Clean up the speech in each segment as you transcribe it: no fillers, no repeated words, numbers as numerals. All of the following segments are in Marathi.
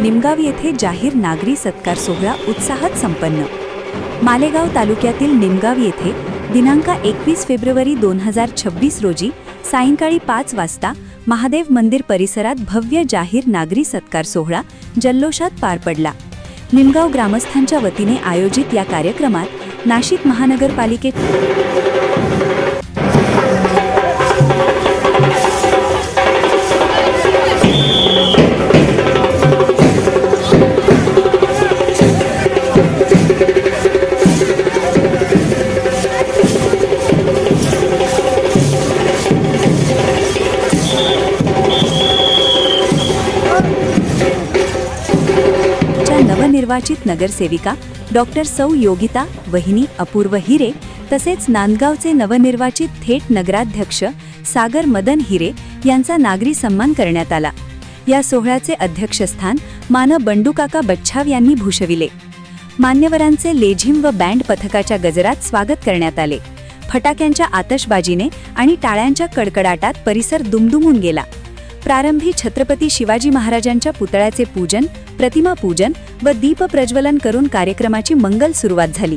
निमगाव येथे जाहीर नागरी सत्कार सोहळा उत्साहात संपन्न। मालेगाव तालुक्यातील निमगाव येथे दिनांक 21 फेब्रुवारी 2026 रोजी सायंकाळी 5 वाजता महादेव मंदिर परिसरात भव्य जाहीर नागरी सत्कार सोहळा जल्लोषात पार पडला। निमगाव ग्रामस्थांच्या वतीने आयोजित या कार्यक्रमात नाशिक महानगरपालिकेचे नवनिर्वाचित नगरसेविका डॉक्टर सौ योगिता वहिनी अपूर्व हिरे तसेच नांदगावचे नवनिर्वाचित थेट नगराध्यक्ष सागर मदन हिरे यांचा नागरी सन्मान करण्यात आला। या सोहळ्याचे अध्यक्षस्थान मान बंडूकाका बच्छाव यांनी भूषविले। मान्यवरांचे लेझिम व बँड पथकाच्या गजरात स्वागत करण्यात आले। फटाक्यांच्या आतषबाजीने आणि टाळ्यांच्या कडकडाटात परिसर दुमदुमून गेला। प्रारंभी छत्रपती शिवाजी महाराजांच्या पुतळ्याचे पूजन, प्रतिमा पूजन व दीप प्रज्वलन करून कार्यक्रमाची मंगल सुरुवात झाली।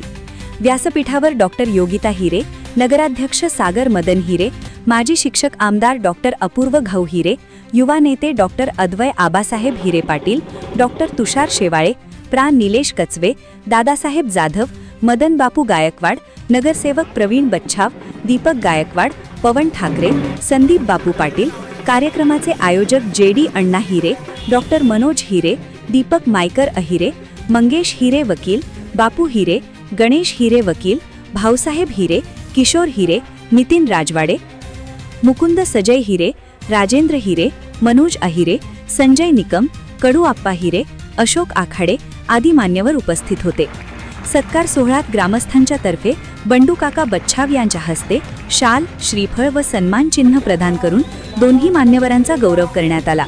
व्यासपीठावर डॉक्टर योगिता हिरे, नगराध्यक्ष सागर मदन हिरे, माजी शिक्षक आमदार डॉक्टर अपूर्व घाऊ हिरे, युवा नेते डॉक्टर अद्वय आबासाहेब हिरे पाटील, डॉक्टर तुषार शेवाळे, प्रा निलेश कचवे, दादासाहेब जाधव, मदन बापू गायकवाड, नगरसेवक प्रवीण बच्छाव, दीपक गायकवाड, पवन ठाकरे, संदीप बापू पाटील, कार्यक्रमाचे आयोजक जेडी अण्णा हिरे, डॉक्टर मनोज हिरे, दीपक मायकर अहिरे, मंगेश हिरे वकील, बापू हिरे, गणेश हिरे वकील, भाऊसाहेब हिरे, किशोर हिरे, नितीन राजवाडे, मुकुंद सजय हिरे, राजेंद्र हिरे, मनोज अहिरे, संजय निकम, कडू आप्पा हिरे, अशोक आखाडे आदी मान्यवर उपस्थित होते। सत्कार सोहळ्यात ग्रामस्थांच्या तर्फे बंडूकाका बच्छाव यांच्या हस्ते शाल, श्रीफळ व सन्मान चिन्ह प्रदान करून दोन्ही मान्यवरांचा गौरव करण्यात आला।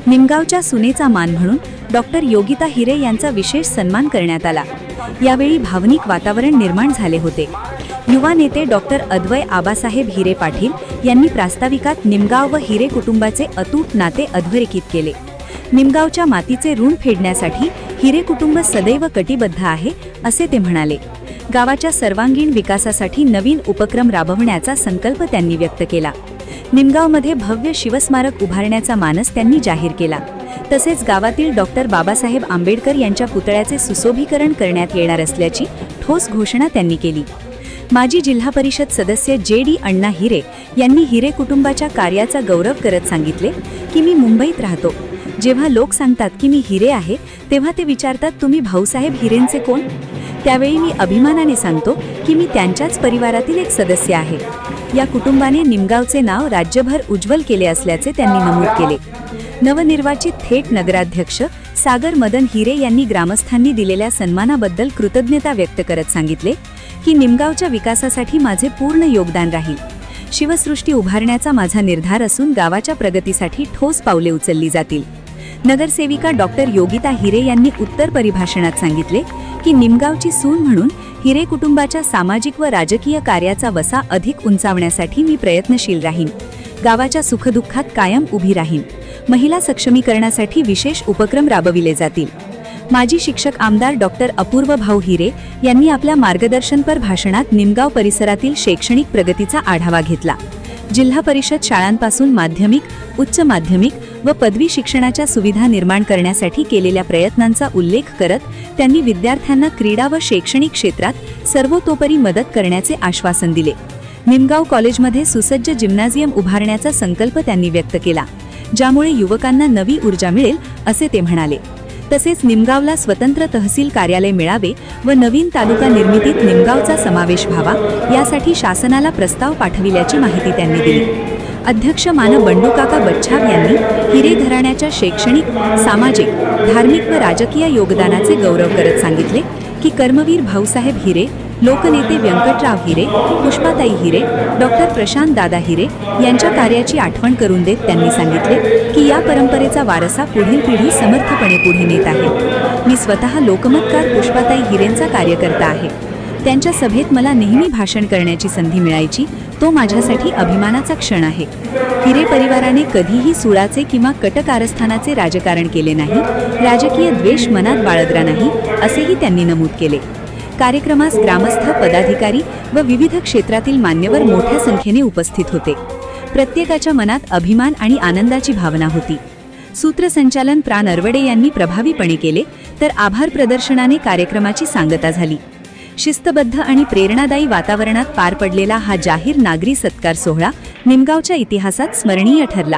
निमगावच्या सुनेचा मान म्हणून डॉक्टर योगिता हिरे यांचा विशेष सन्मान करण्यात आला। यावेळी भावनिक वातावरण निर्माण झाले होते। युवा नेते डॉक्टर अद्वय आबासाहेब हिरे पाटील यांनी प्रास्ताविकात निमगाव व हिरे कुटुंबाचे अतूट नाते अधोरेखित केले। निमगावच्या मातीचे ऋण फेडण्यासाठी हिरे कुटुंब सदैव कटिबद्ध आहे असे ते म्हणाले। गावाच्या सर्वांगीण विकासासाठी नवीन उपक्रम राबवण्याचा संकल्प त्यांनी व्यक्त केला। निमगावमध्ये भव्य शिवस्मारक उभारण्याचा मानस त्यांनी जाहीर केला। तसेच गावातील डॉक्टर बाबासाहेब आंबेडकर यांच्या पुतळ्याचे सुशोभीकरण करण्यात येणार असल्याची ठोस घोषणा त्यांनी केली। माजी जिल्हा परिषद सदस्य जेडी अण्णा हिरे यांनी हिरे कुटुंबाच्या कार्याचा गौरव करत सांगितले की मी मुंबईत राहतो। जेव्हा लोक सांगतात की मी हिरे आहे तेव्हा ते विचारतात तुम्ही भाऊसाहेब हिरेंचे कोण? त्यावेळी मी अभिमानाने सांगतो की मी त्यांच्याच परिवारातील एक सदस्य आहे। या कुटुंबाने निमगावचे नाव राज्यभर उज्ज्वल केले असल्याचे त्यांनी नमूद केले। नवनिर्वाचित थेट नगराध्यक्ष सागर मदन हिरे यांनी ग्रामस्थांनी दिलेल्या सन्मानाबद्दल कृतज्ञता व्यक्त करत सांगितले की निमगावच्या विकासासाठी माझे पूर्ण योगदान राहील। शिवसृष्टी उभारण्याचा माझा निर्धार असून गावाच्या प्रगतीसाठी ठोस पावले उचलली जातील। नगरसेविका डॉक्टर योगिता हिरे यांनी उत्तर परिभाषणात सांगितले की निमगावची सून म्हणून हिरे कुटुंबाच्या सामाजिक व राजकीय कार्याचा वसा अधिक उंचावण्यासाठी मी प्रयत्नशील राहीन। गावाच्या सुखदुःखात कायम उभी राहीन। महिला सक्षमीकरणासाठी विशेष उपक्रम राबविले जातील। माजी शिक्षक आमदार डॉक्टर अपूर्व भाऊ हिरे यांनी आपल्या मार्गदर्शनपर भाषणात निमगाव परिसरातील शैक्षणिक प्रगतीचा आढावा घेतला। जिल्हा परिषद शाळांपासून माध्यमिक, उच्च माध्यमिक व पदवी शिक्षणाच्या सुविधा निर्माण करण्यासाठी केलेल्या प्रयत्नांचा उल्लेख करत त्यांनी विद्यार्थ्यांना क्रीडा व शैक्षणिक क्षेत्रात सर्वतोपरी मदत करण्याचे आश्वासन दिले। निमगाव कॉलेजमध्ये सुसज्ज जिम्नॅझियम उभारण्याचा संकल्प त्यांनी व्यक्त केला, ज्यामुळे युवकांना नवी ऊर्जा मिळेल असे ते म्हणाले। तसेच निमगावला स्वतंत्र तहसील कार्यालय मिळावे व नवीन तालुका निर्मितीत निमगावचा समावेश व्हावा यासाठी शासनाला प्रस्ताव पाठविल्याची माहिती त्यांनी दिली। अध्यक्ष मान बंडूकाका बच्छाव यांनी हिरे घराण्याच्या शैक्षणिक, सामाजिक, धार्मिक व राजकीय योगदानाचे गौरव करत सांगितले की कर्मवीर भाऊसाहेब हिरे, लोकनेते व्यंकटराव हिरे, पुष्पाताई हिरे, डॉक्टर प्रशांत दादा हिरे यांच्या कार्याची आठवण करून देत त्यांनी सांगितले की या परंपरेचा वारसा पुढील पिढी समर्थपणे पुढे नेत आहे। मी स्वतः लोकमतकार पुष्पाताई हिरेंचा कार्यकर्ता आहे। त्यांच्या सभेत मला नेहमी भाषण करण्याची संधी मिळायची तो माझ्यासाठी अभिमानाचा क्षण आहे. हिरे परिवाराने कधीही सुळाचे किंवा कटकारस्थानाचे राजकारण केले नाही, राजकीय द्वेष मनात बाळगला नाही, असेही त्यांनी नमूद केले. कार्यक्रमास ग्रामस्थ, पदाधिकारी व विविध क्षेत्रातील मान्यवर मोठ्या संख्येने उपस्थित होते. प्रत्येकाच्या मनात अभिमान आणि आनंदाची भावना होती. सूत्रसंचालन प्रा. नरवडे यांनी प्रभावीपणे केले, तर आभार प्रदर्शनाने कार्यक्रमाची सांगता झाली. शिस्तबद्ध आणि प्रेरणादायी वातावरणात पार पडलेला हा जाहीर नागरी सत्कार सोहळा निमगावच्या इतिहासात स्मरणीय ठरला.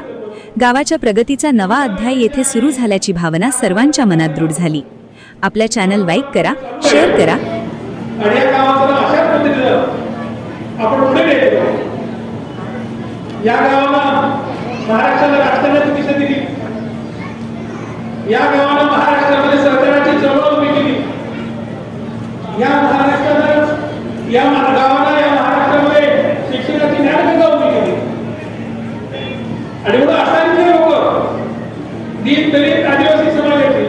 गावाच्या प्रगतीचा नवा अध्याय येथे सुरू झाल्याची भावना सर्वांच्या मनात दृढ झाली. आपल्या चॅनल लाईक करा, शेअर करा. या गावाला महाराष्ट्राला राजकारणाची दिशा दिली. या गावाला महाराष्ट्रामध्ये सरकाराची चळवळ उभी केली. या महाराष्ट्राला या महाराष्ट्रामध्ये शिक्षणाची ज्ञानगंगा उभी केली. आणि एवढं असंख्य लोक दीनदलित आदिवासी समाजाचे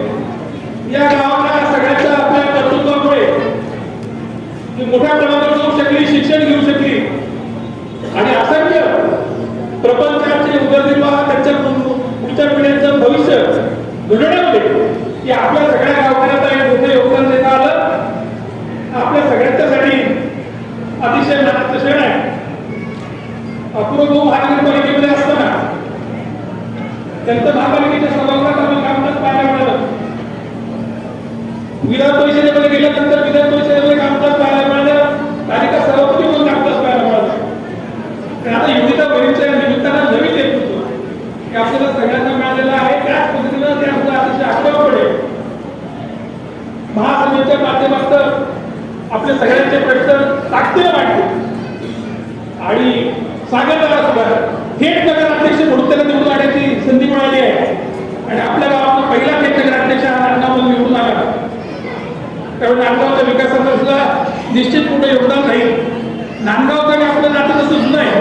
या गावाला सगळ्यांच्या आपल्या कर्तृत्वामुळे मोठ्या प्रमाणावर जाऊ शकली, शिक्षण घेऊ शकली. आणि असंख्य प्रपंचाचे उदरनिर्वाह त्यांच्या पुढच्या पिढ्यांचं भविष्य घडवण्यामध्ये की आपल्या सगळ्या गावकऱ्यांना एक मोठं योगदान देता आलं. आपल्या सगळ्यांच्यासाठी अतिशय मानाचा क्षण आहे. अपूर्व महानगरपालिकेमध्ये असताना त्यांचं महापालिकेच्या सभागृहात आम्ही कामकाज पाहायला मिळालं. विधान परिषदेमध्ये गेल्यानंतर विधान परिषदेमध्ये कामकाज पाहायला मिळालं. तालिका सभापती म्हणून कामकाज पाहायला मिळालं. आता योगिता बहिणीच्या निमित्तानं नवीन नेतृत्व हे आपल्याला सगळ्यांना मिळालेलं आहे. त्याच पद्धतीनं ते आपलं अतिशय आठवडे महासभेच्या माध्यमातून आपले सगळ्यांचे प्रश्न ताकदीने मांडले आणि सागरला सुद्धा थेट नगराध्यक्ष म्हणून त्याला निवडून आणण्याची संधी मिळाली आहे. आणि आपल्या गावाचा पहिला थेट नगराध्यक्ष हा नांदगावमध्ये निवडून आला. त्यामुळे नांदगावच्या विकासाचं सुद्धा निश्चित मोठं योगदान राहील. नांदगावचं आणि आपलं नातं तसं जुनं आहे,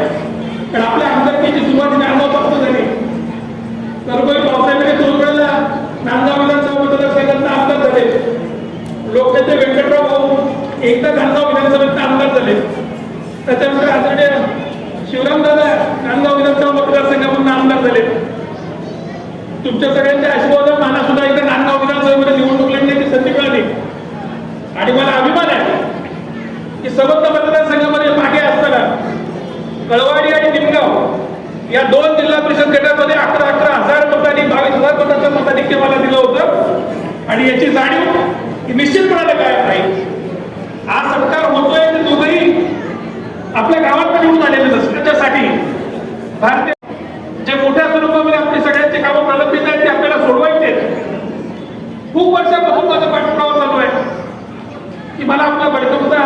कारण आपल्या आमदारकीची सुरुवात नांदगावपासून झाली. तरबोई पावसाळ्यामध्ये 2 वेळेला नांदगाव विधानसभा मतदारसंघात आमदार झाले. लोकनेते व्यंकटराव भाऊ एकदा नांदगाव विधानसभेत आमदार झाले. त्याच्यानंतर आदरणीय शिवरामदादा नांदगाव विधानसभा मतदारसंघामधून आमदार झाले. तुमच्या सगळ्यांच्या आशीर्वादात मला सुद्धा एकदा नांदगाव विधानसभेमध्ये निवडणूक लढण्याची संधी मिळाली. आणि मला अभिमान आहे की सबंध मतदारसंघामध्ये मागे असताना कळवाडी आणि निमगाव या 2 जिल्हा परिषद गटामध्ये 11,000 मतांनी 22,000 मतांचं मताधिक्य मला दिलं होतं. आणि याची जाणीव निश्चितपणे कायम राहील. आज सत्कार होतोय ते दोघंही आपल्या गावात निवडून आलेले नसतात. त्याच्यासाठी भारतीय जे मोठ्या स्वरूपामध्ये आपली सगळ्यांची कामं प्रलंबित आहेत ते आपल्याला सोडवायचे. खूप वर्षापासून माझा पाठपुरावा चालू आहे की मला आपला बडकमचा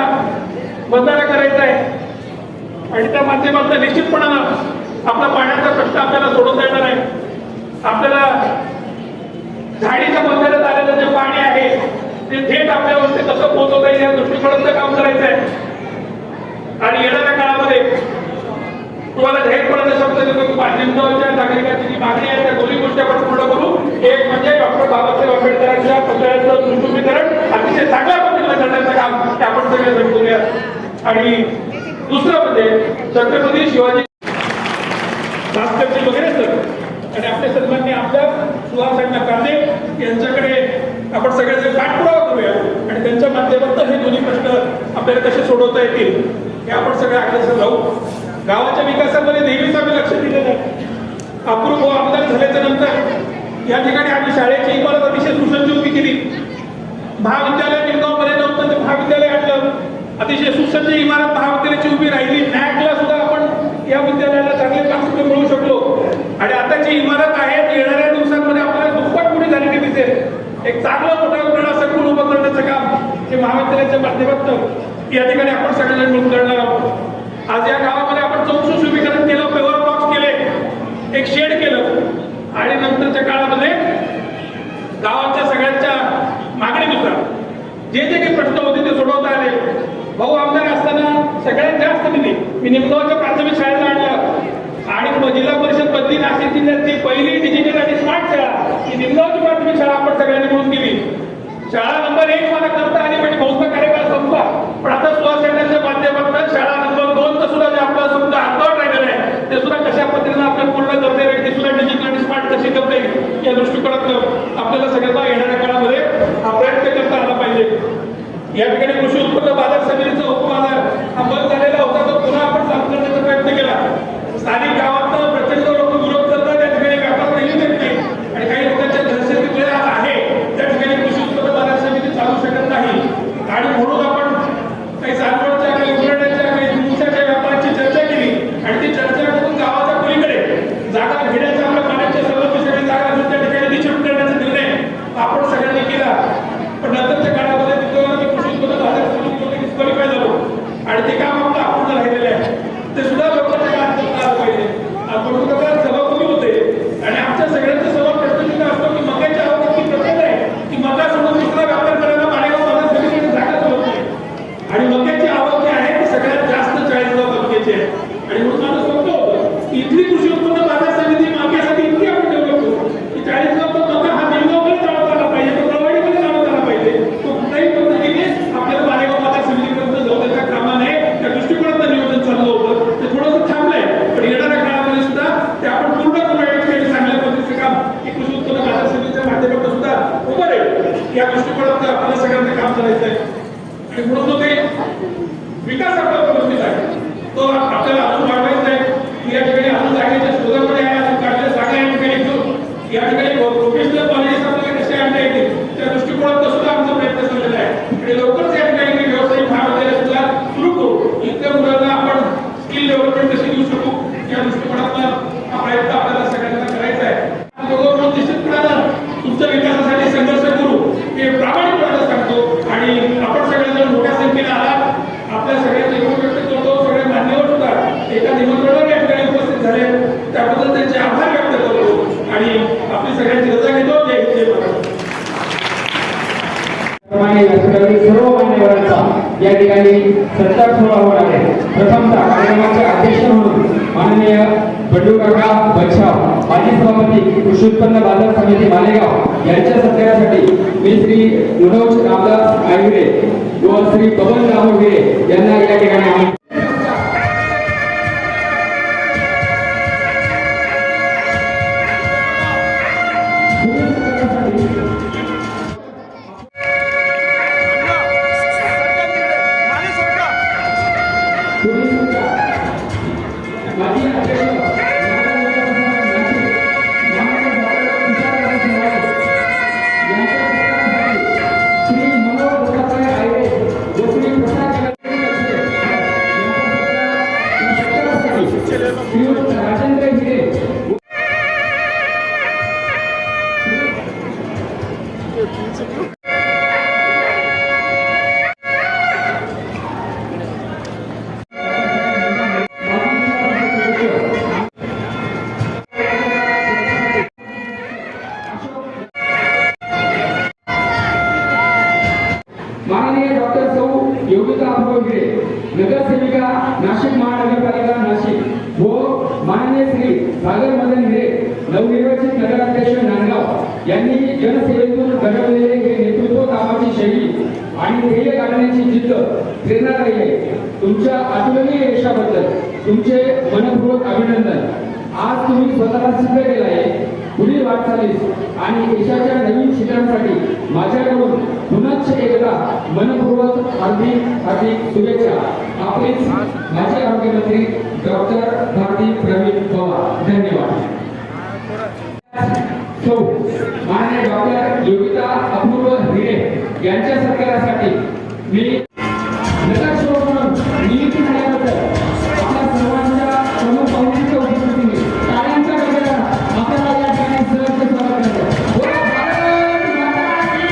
बंधारा करायचा आहे. आणि त्या माध्यमातून निश्चितपणानं आपला पाण्याचा प्रश्न आपल्याला सोडवता येणार आहे. आपल्याला झाडीच्या बंधाऱ्यात आलेलं जे पाणी आहे ते थेट आपल्यावरती कसं पोहोचवता येईल या दृष्टिकोनाचं काम करायचं आहे. आणि येणाऱ्या काळामध्ये तुम्हाला जाहीरपणाचा शब्द देतो की निमगावच्या नागरिकांची जी मागणी आहे त्या दोन्ही गोष्टी आपण पूर्ण करू. एक म्हणजे डॉक्टर बाबासाहेब आंबेडकरांच्या पुतळ्याचं सुशोभीकरण अतिशय चांगल्या पद्धतीने करण्याचं काम ते आपण सगळे जण करूया. आणि दुसरं म्हणजे छत्रपती शिवाजी भास्करजी वगैरे सर आणि आपले सन्माननीय आमदार सुहास कांदे यांच्याकडे आपण सगळ्यांचे पाठपुरावा करूया. आणि त्यांच्या माध्यमातून हे दोन्ही प्रश्न आपल्याला कसे सोडवता येतील हे आपण सगळे अग्रेसर राहू. गावाच्या विकासामध्ये नेहमीच आम्ही लक्ष दिलेलं आहे. अपूर्व आमदार झाल्याच्या नंतर या ठिकाणी आम्ही शाळेची इमारत अतिशय सुसज्ज उभी केली. महाविद्यालय निमगावमध्ये नव्हतं ते महाविद्यालय आणलं. अतिशय सुसज्ज इमारत महाविद्यालयाची उभी राहिली. नॅकला सुद्धा आपण या विद्यालयाला चांगले पाठिंबे मिळवू शकलो. आणि आता जी इमारत आहे ती येणाऱ्या दिवसांमध्ये आपल्याला दुप्पट मोठी झालेली दिसेल. एक चांगलं मोठं क्रीडा संकुल उभं करण्याचं काम हे महाविद्यालयाच्या माध्यमातून या ठिकाणी आपण सगळेजण मिळून करणार आहोत. आज या गावामध्ये आपण चौकशी सुशोभीकरण केलं, पेवर ब्लॉक्स केले, एक शेड केलं आणि नंतरच्या काळामध्ये गावाच्या सगळ्यांच्या मागणीनुसार जे जे काही प्रश्न होते ते सोडवता आले. भाऊ आमदार असताना सगळ्यात जास्त निधी मी निमगावच्या प्राथमिक शाळेला आणला आणि जिल्हा परिषद बदली नाशिक जिल्ह्यातली पहिली डिजिटल आणि स्मार्ट शाळा ही निमगावची प्राथमिक शाळा आपण सगळ्यांनी मिळून केली. शाळा नंबर 1 मला करता आली म्हणजे भाऊचा कार्यकाळ संपला. पण आता सुहास यांच्या माध्यमातून शाळा नंबर 2 चा सुद्धा जे आपला सुद्धा पण नंतरच्या काळामध्ये तिथं मी कृषी उत्पन्न बाजार समितीमध्ये डिस्क्वालिफाय झालो आणि ते काम आपलं अपूर्ण राहिलेलं आहे. ते सुद्धा लवकरच्या काळात करता आलं पाहिजे. परंतु कसं सभा कमी होते आणि आमच्या सगळ्यांचा सभा प्रश्न तिथं असतो की मक्याची आवक इतकी प्रचंड आहे की मका सोडून दुसरा व्यापार करायला मालेगाव बाजार समितीकडे जागाच होत नाही. आणि मक्याची आवक जी आहे ती सगळ्यात जास्त 40,000 तालुक्याची आहे. आणि म्हणून माझं स्वप्न होतं की इथली कृषी उत्पन्न बाजार समिती मक्यासाठी इतकी आपण डेव्हलप करू की 40,000 मका हा निमगावकडे चालवता आला पाहिजे, तो प्रवाडीकडे चालवता आला पाहिजे. तो कुठल्याही पद्धतीने आपल्याला मालेगाव बाजार समितीपर्यंत जाऊ देता कामा नये. त्या दृष्टिकोनाचं नियोजन चाललं होतं, ते थोडंसं थांबलंय. पण येणाऱ्या काळामध्ये सुद्धा ते आपण पूर्ण करू आणि चांगल्या पद्धतीचं काम हे कृषी उत्पन्न बाजार समितीच्या माध्यमातून सुद्धा उभं राहील. या दृष्टिकोनात आपल्या सगळ्यांना काम करायचं आहे. आणि म्हणून तो ते विकास आपला व्यवस्थित आहे तो आपल्याला अजून वाढवायचा आहे. या ठिकाणी अजून जागेच्या शोधामध्ये आहे, अजून काढलेल्या जागा या ठिकाणी घेऊन या ठिकाणी प्रोफेशनल कॉलेजेस आपल्याला कसे आणता येतील त्या दृष्टिकोनात सुद्धा आमचा प्रयत्न चाललेला आहे. आणि लवकरच या ठिकाणी व्यावसायिक महाविद्यालय सुद्धा सुरू करू. इतक्या मुलांना आपण स्किल डेव्हलपमेंट कशी देऊ शकू या दृष्टिकोनातून हा प्रयत्न आपल्याला सगळ्यांना करायचा आहे. निश्चितपणानं तुमच्या विकासासाठी संघर्ष करू हे प्रामाणिकपणे सांगतो. आणि आपण सगळेजण मोठ्या संख्येने आलात, आपल्या सगळ्यांचे व्यक्त करतो. सगळे मान्यवर सुद्धा एका निमंत्रणावर या ठिकाणी उपस्थित झाले त्याबद्दल त्यांचे आभार व्यक्त करतो आणि आपली सगळ्यांची रजा घेतो. जय हिंद, जय महाराष्ट्र. सर्व मान्यवरांचा या ठिकाणी सत्कार सोहळा होणार आहे. प्रथमतः कार्यक्रमाचे अध्यक्ष म्हणून माननीय बंडू काका बच्छाव माजी सभापती कृषी उत्पन्न बाजार समिती मालेगाव यांच्या सत्कारासाठी मी श्री मनोज रामदास आयुरे व श्री पवन राम हिरे यांना या ठिकाणी आमंत्रित राजेंद्र हिरे माननीय डॉक्टर सौ योगिता हिरे नगरसेविका नाशिक महानगरपालिका नाशिक व माननीय श्री सागर मदन हिरे नवनिर्वाचित नगराध्यक्ष नांदगाव यांनी जनसेवेतून घडवलेले हे नेतृत्व कामाची शैली आणि ध्येय गाठण्याची जिद्द प्रेरणादायी आहे. तुमच्या अतुलनीय यशाबद्दल तुमचे मनपूर्वक अभिनंदन. आज तुम्ही स्वतःला सिद्ध केलं आहे. पुढील वाटचालीस आणि यशाच्या नवीन शिखरांसाठी माझ्याकडून पुनश्च एकदा मनपूर्वक हार्दिक शुभेच्छा. आपलेच माजी आरोग्यमंत्री डॉक्टर भारती प्रवीण पवार. धन्यवाद. सौ माननीय डॉक्टर योगिता अपूर्व हिरे यांच्या सत्कारासाठी मी नगरसेवक म्हणून नियुक्ती झाल्याबद्दल आपल्या सर्वांच्या प्रमुख पाहुण्यांच्या उपस्थितीने टाळ्यांच्या गजरात आपल्याला या ठिकाणी सहर्ष स्वागत करतो. बोला भारत माता की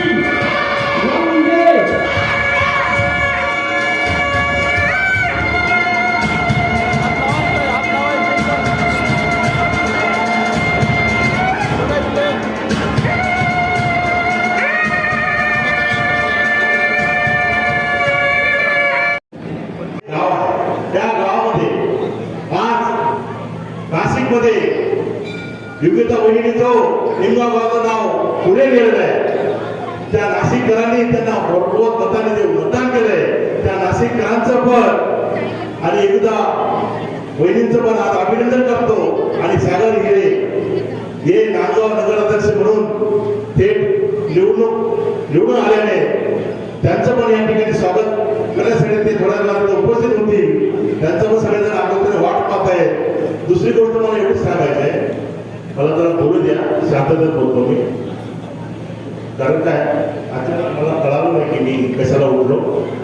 वंदे. त्या गावामध्ये आज नाशिकमध्ये योगिता वहिनीचं निमगाव गावाचं नाव पुढे गेलेलं आहे. त्या नाशिककरांनी त्यांना भरपूर मताने जे मतदान केलंय त्या नाशिककरांचं पण आणि एकदा वहिनींचं पण आज अभिनंदन करतो. आणि सागर हिरे हे नांदगाव नगराध्यक्ष म्हणून थेट निवडून आल्याने त्यांचं पण या ठिकाणी स्वागत करण्यासाठी ते थोड्या वेळात उपस्थित होतील. त्यांचं पण सगळेजण आग्रहाने वाट पाहत आहेत. दुसरी गोष्ट मला एवढीच सांगायचं आहे, मला जरा बोलू द्या, शांततेत बोलतो मी. कारण काय अचानक मला कळालं नाही की मी कशाला उठलो.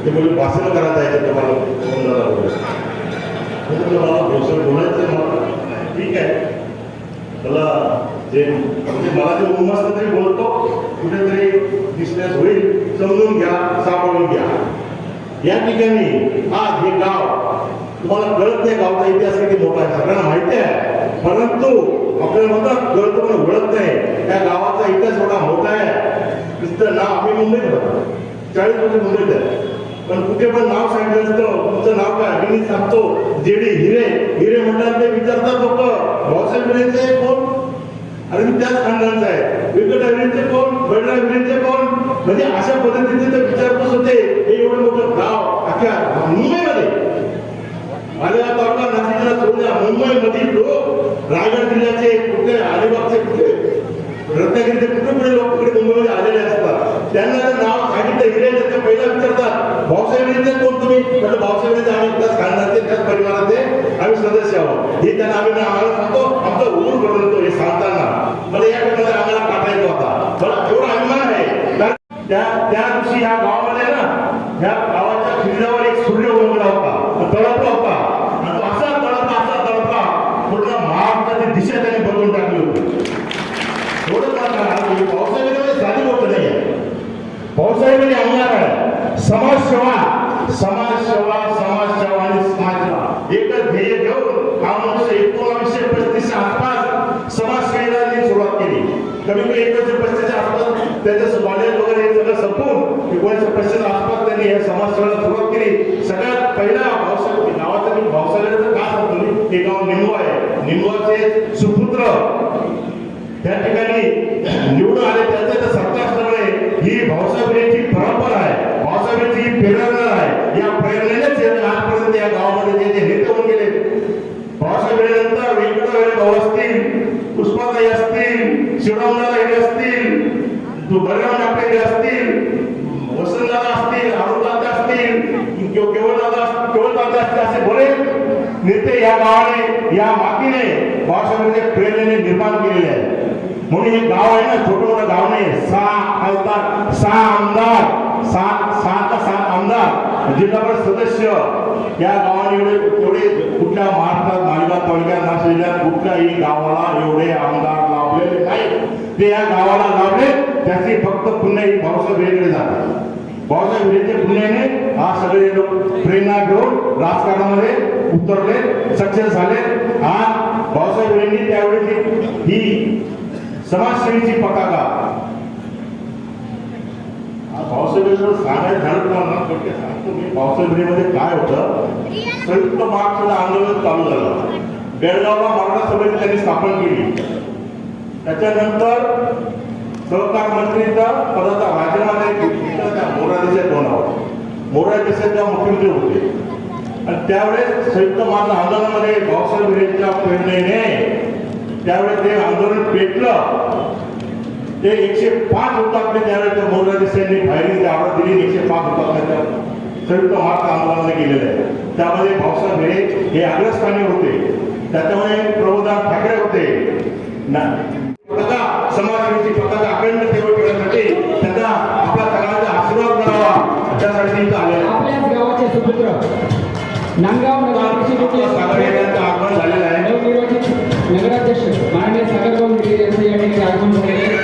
ते म्हणजे भाषण करायला जायचं तुम्हाला मला बोलायचं मला ठीक आहे. मला जे म्हणजे मला जे उमसलं तरी बोलतो कुठेतरी दिसण्यास होईल, समजून घ्या, सामावून घ्या. या ठिकाणी आज हे गाव तुम्हाला कळत नाही, गावचा इतिहास किती मोठा आहे सगळ्यांना माहिती आहे, परंतु आपल्याला म्हणतात कळतं पण ओळख नाही. त्या गावाचा इतिहास एवढा मोठा आहे. नुसतं नाव आम्ही मुंबईत राहतो, 40 वर्ष मुंबईत आहे, पण कुठे पण नाव सांगितलं असतं तुमचं नाव काय मी सांगतो जेडी हिरे. हिरे म्हणतात ते विचारतात लोक भाऊसाहेब हिरेंचे कोण, अरे मी त्याच खानदानचा आहे. व्यंकटराव हिरेंचे कोण, बळीराव हिरेंचे कोण, म्हणजे अशा पद्धतीने ते विचारपूस होते. हे एवढं मोठं गाव अख्ख्या मुंबईमध्ये आलेला तालुका नाशिकला सोडल्या मुंबईमधील लोक रायगड जिल्ह्याचे कुठे, अलिबागचे कुठे, रत्नागिरीचे कुठे कुठे लोक तिकडे मुंबईमध्ये आलेले असतात. त्यांना जर नाव सांगितलं हिरे तर पहिला विचारतात भाऊसाहेब हिरेंचे कोण तुम्ही, म्हणजे भाऊसाहेब हिरेंचे आम्ही त्याच खानदानाचे त्याच परिवाराचे आम्ही सदस्य आहोत. हे त्यांना आम्हाला सांगतो आमचा उरूर बनवतो. हे सांगताना मला या ठिकाणी आम्हाला काटायचा होता, मला एवढा अभिमान आहे. त्या दिवशी ह्या गावामध्ये ना ह्या गावाच्या खिल्ल्यावर एक सूर्य उगवला होता, तळपला होता, आणि तो असा तळपला पूर्ण महाराष्ट्राची दिशा त्याने बदलून टाकली होती. एवढं पावसाळ्यामध्ये साधी गोष्ट नाही आहे. पावसाळ्यामध्ये अंगार आहे समाजसेवा आणि समाजसेवा एकच ध्येय घेऊन हा मनुष्य 1935 आसपास समाजसेवेला सुरुवात केली. कमी कमी 1935 आसपास त्याचं कॉलेज वगैरे हे सगळं संपून 1935 आसपास त्यांनी या समाजसेवेला सुरुवात केली. सगळ्यात पहिला भाऊसाहेब गावाचा मी भाऊसाहेबांचं का सांगतो, हे गाव निंबू आहे. निंबूचे सुपुत्र त्या ठिकाणी निवडून आले. त्याचं सत्ता असल्यामुळे ही भाऊसाहेबांची परंपरा आहे, भाऊसाहेबांची ही प्रेरणा आहे. या प्रेरणेनेच आजपर्यंत या गावामध्ये जे नेते होऊन गेले. भाऊसाहेबांनंतर व्यंकटराव भाऊ असतील, पुष्पाताई असतील, शिवरामदादा हेरे असतील, बलराम डाकरे असतील, वसंतदादा असतील, अरुणदादा असतील, केवळदादा असतील, असे बरेच नेते या गावाने या मातीने भाऊसाहेबांच्या प्रेरणेने निर्माण केलेले आहे. म्हणून हे गाव आहे ना, छोटं मोठं गाव नाही. 6 आमदार, 7 आमदार, जिल्हा परिषद सदस्य या गावाने एवढे कुठल्या महाराष्ट्रात मालिबाग तालुक्यात नाशिक जिल्ह्यात कुठल्याही गावाला एवढे आमदार लाभलेले नाही. ते या गावाला लाभले त्याची फक्त पुण्य भाऊसाहेब हिरेकडे जातात. भाऊसाहेब हिरेच्या पुण्याने हा सगळे लोक प्रेरणा घेऊन राजकारणामध्ये उतरले, सक्सेस झाले. आज भाऊसाहेब हिरेंनी त्यावेळी ही समाजसेवेची पताका भाऊसाहेबांवर सांगायचं झालं तुम्हाला सांगतो मी. भाऊसाहेबमध्ये काय होतं, संयुक्त महाराष्ट्र आंदोलन चालू झालं. बेळगावला मराठा समिती त्यांनी स्थापन केली. त्याच्यानंतर सहकार मंत्रीचा पदाचा राजीनामा घेतला त्या मोरा देशात तोंडावर. मोरा देशात तेव्हा मुख्यमंत्री होते. आणि त्यावेळेस संयुक्त महाराष्ट्र आंदोलनामध्ये भाऊसाहेब हिरेंच्या प्रेरणेने त्यावेळेस ते आंदोलन पेटलं. ते 105 हुतात्मे त्यावेळेस त्या मोरा देशांनी फायरिंग आवाज दिली. 105 हुतात्म्याच्या संयुक्त महाराष्ट्र आंदोलनाने केलेलं आहे. त्यामध्ये भाऊसाहेब हिरे हे अग्रस्थानी होते. त्याच्यामुळे प्रबोधन ठाकरे होते. समाजसेवेची पताका अखंड ठेवण्यासाठी त्यांना आपला सगळ्यांचा आशीर्वाद करावा त्यासाठी आलेला. आपल्याच गावाचे सुपुत्र नांदगाव यांचं आगमन झालेलं आहे. नवनिर्वाचित नगराध्यक्ष माननीय सागरभाऊ हिरे यांचं या ठिकाणी आगमन झालेले आहे.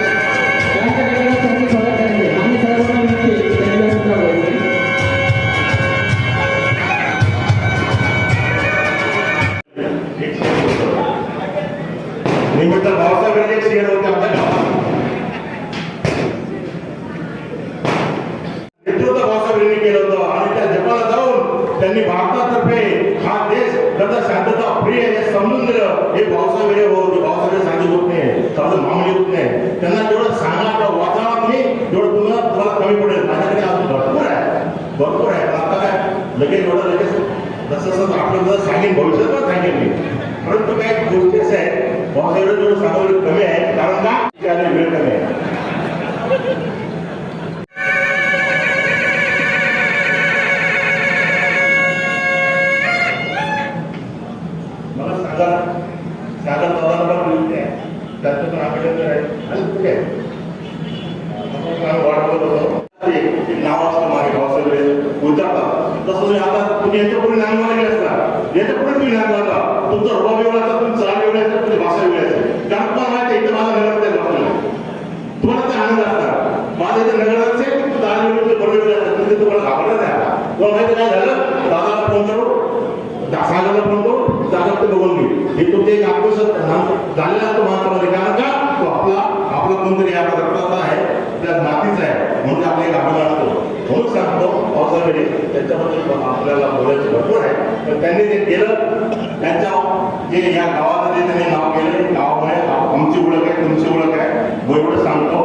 त्यांच्या नगराध्यक्षांचे स्वागत करायचे. आम्ही सर्वांना विनंती त्यांनी सुद्धा बोलायचे. निमित्त भाऊसाहेब एक शेअर होते आपल्या गावात. नेतृत्व भाऊसाहेब यांनी केलं होतं आणि त्या जपानला जाऊन त्यांनी भारतातर्फे हा देश कसा शांतता प्रिय हे समजून दिलं. हे भाऊसाहेब हे होते. भाऊसाहेब साधी होत नाही, साधं मामूली होत नाही. त्यांना जेवढं सांगा वाचा तुम्ही तेवढं तुम्हाला कमी पडेल. माझ्याकडे अजून भरपूर आहे. आता काय लगेच जसं आपलं सांगेन भविष्यात पण सांगेन मी, परंतु काही गोष्टी अशा आहेत भाऊसाहेब थोडं सांगणं कमी आहे. कारण का वेळ कमी आहे. मला सागर दादांना बोलते त्याचं पण आपल्याकडे आहे आणि कुठे वाट बघत होतो. नाव असतं मागे भाऊसाहेब उजाडतात. तसं तुम्ही आता तुम्ही याच्या पुढे नाव मागे असता, याच्या पुढे तुम्ही नाव करता. तुमचा रुपा वेगळा असता, तुमचा चाल वेगळा असता, तुमची भाषा वेगळी असते. कारण तुम्हाला माहिती आहे इथं माझा नगर भाषा तुम्हाला ते आनंद असतात. माझे ते नगराचे तालमीचे बरोबर असतात, म्हणजे तुम्हाला घाबरत नाही आता. तुम्हाला माहिती काय झालं, दादाला फोन करू, सागरला फोन करू, सागर ते बघून घेऊ. हे तुमचे एक आक्रोश झालेला असतो महाराष्ट्रामध्ये, कारण का तो आपला कोणतरी आपला रक्ताचा आहे, त्या नातीचा आहे, म्हणून आपला एक अभिमान असतो. म्हणून सांगतो पावसावेळी त्याच्याबद्दल आपल्याला बोलायचं भरपूर आहे. पण त्यांनी ते केलं, त्यांच्या जे या गावाचं जे त्यांनी नाव केलं, गावामुळे आमची ओळख आहे, तुमची ओळख आहे. मी एवढं सांगतो,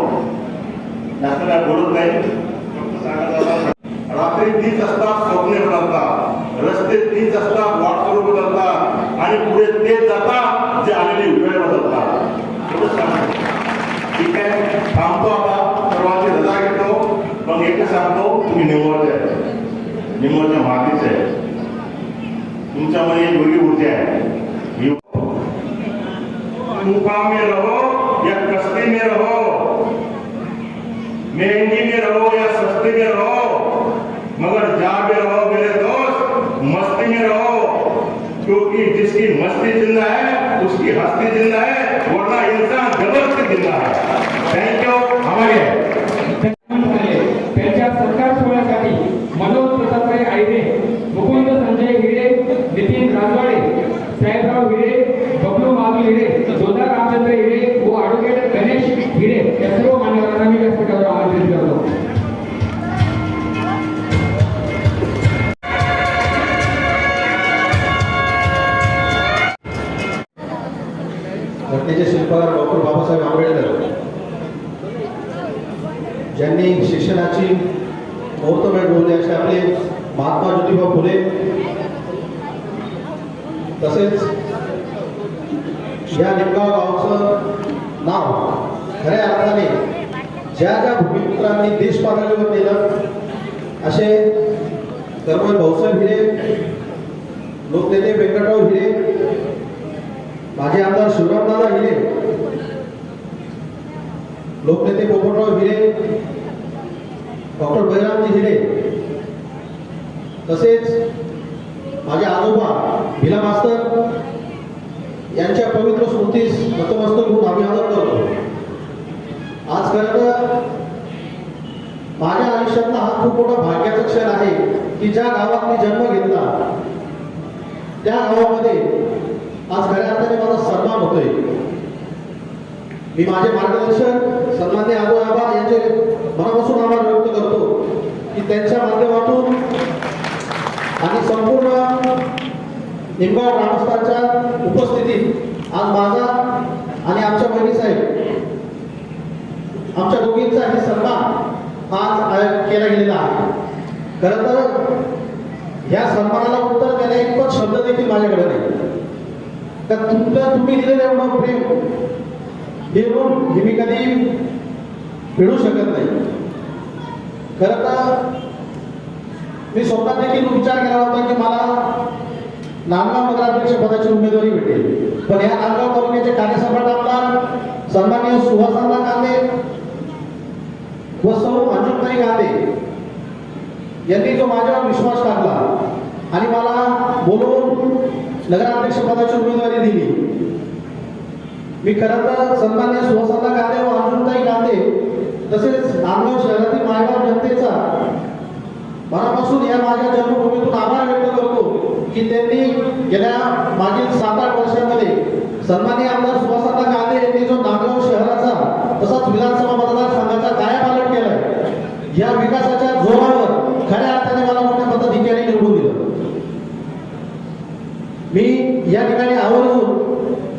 जास्त काय बोलत नाही. फक्त सांगायचं, रात्री तीच असतात, स्वप्ने बदलतात, रस्ते तीच असतात, वाटसरू बदलतात, आणि पुढे तेच जातात जे आलेली वेळ बदलतात. एवढं सांगतो. ठीक आहे, थांबतो आता, सर्वांची रजा घेतो. मग एकच सांगतो, तुम्ही निंबोच्या मातीचे आहे, तुमच्यामध्ये एक वेगळी ऊर्जा आहे. तूफान में रहो या कश्ती में रहो, महंगी में रहो या सस्ती में रहो, मगर जहां भी रहो मेरे दोस्त, मस्ती में रहो, क्योंकि जिसकी मस्ती जिंदा है उसकी हस्ती जिंदा है, वरना इंसान जबरदस्ती जिंदा है. थँक्यू. हमारे त्यांच्या सत्कार सोहळ्यासाठी मनोज प्रतापराय आयरे, मुकुंद संजय हिरे, नितीन राजवाडे, साहेबराव हिरे, बबलू माधू हिरे, जोधा रामचंद्र हिरे व ॲडव्होकेट गणेश हिरे या सर्व मान्यवरांना मी व्यासपीठावर आमंत्रित करतो. घटनेचे शिल्पकार डॉक्टर बाबासाहेब आंबेडकर, ज्यांनी शिक्षणाची मुहूर्तमेढ रोवली असे आपले महात्मा ज्योतिबा फुले, तसेच या निमगाव गावचं नाव खऱ्या अर्थाने ज्या ज्या भूमिपुत्रांनी देश पातळीवर नेलं असे कर्मवीर भाऊसाहेब हिरे, लोकनेते व्यंकटराव हिरे, माजी आमदार शिवरामदादा हिरे, लोकनेते पोपटराव हिरे, डॉक्टर बळीरामजी हिरे, तसेच माझे आजोबा भिला मास्तर यांच्या पवित्र स्मृतीस नतमस्तक होऊन अभिवादन करतो. आज खरं तर माझ्या आयुष्यातला हा खूप मोठा भाग्याचा क्षण आहे की ज्या गावात मी जन्म घेतला त्या गावामध्ये आज खऱ्या अर्थाने माझा सन्मान होतोय. मी माझे मार्गदर्शक सन्माननीय आजोबा यांचे मनापासून आभार व्यक्त करतो की त्यांच्या माध्यमातून आणि संपूर्ण निमगाव ग्रामस्थांच्या उपस्थितीत आज माझा आणि आमच्या बहिणीसाहेब आमच्या दोघींचाही सन्मान आज केला गेलेला आहे. खरं तर ह्या सन्मानाला उत्तर देण्या इतपत शब्द देखील माझ्याकडे नाही. तर तुम्ही दिलेलं एवढं प्रेम हे ऋण हे मी कधी फेडू शकत नाही. खरं तर मी स्वतः देखील विचार केला होता की मला नांदगाव नगराध्यक्ष पदाची उमेदवारी भेटेल, पण या नांदगाव तालुक्याचे कार्यसम्राट आमदार सन्माननीय सुहासांना कांदे व सौ अंजुमताई कांदे यांनी जो माझ्यावर विश्वास टाकला आणि मला बोलवून नगराध्यक्ष पदाची उमेदवारी दिली. मी खरं तर सन्माननीय सुहासांना कांदे व अंजुमताई कांदे तसेच नांदगाव शहरातील मायबाप जनतेचा मनापासून या माझ्या जन्मभूमीतून आभार व्यक्त करतो की त्यांनी गेल्या मागील 7-8 वर्षांमध्ये सन्माननीय आमदार सुहासांना कांदे यांनी जो नांदगाव शहराचा तसाच विधानसभा मतदारसंघाचा कायापालट केलाय, या विकासाच्या जोरावर खऱ्या अर्थाने मला मोठ्या मताधिक्याने निवडून दिलं. मी या ठिकाणी आवर्जून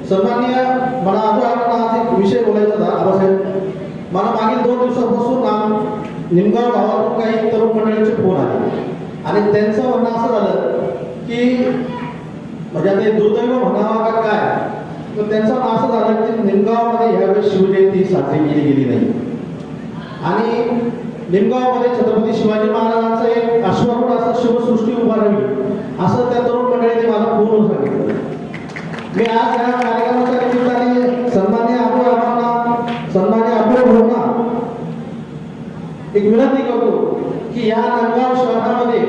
सन्माननीय मला आज एक विषय बोलायचा होता. आबासाहेब, मला मागील 2 दिवसापासून निमगाव गावातून काही तरुण मंडळींचे फोन आले आणि त्यांचं म्हणणं असं झालं की म्हणजे ते दुर्दैव म्हणावा का काय, तर त्यांचं म्हणणं असं झालं की निमगावमध्ये यावेळेस शिवजयंती साजरी केली गेली नाही आणि निमगावमध्ये छत्रपती शिवाजी महाराजांचं एक अश्वारूढ असं शिवसृष्टी उभारावी असं त्या तरुण मंडळीने मला फोनवर सांगितलं. मी आज या कार्यक्रमाच्या निमित्ताने सन्माननीय अबू भाऊंना एक विनंती करतो की या नांदगाव शहरामध्ये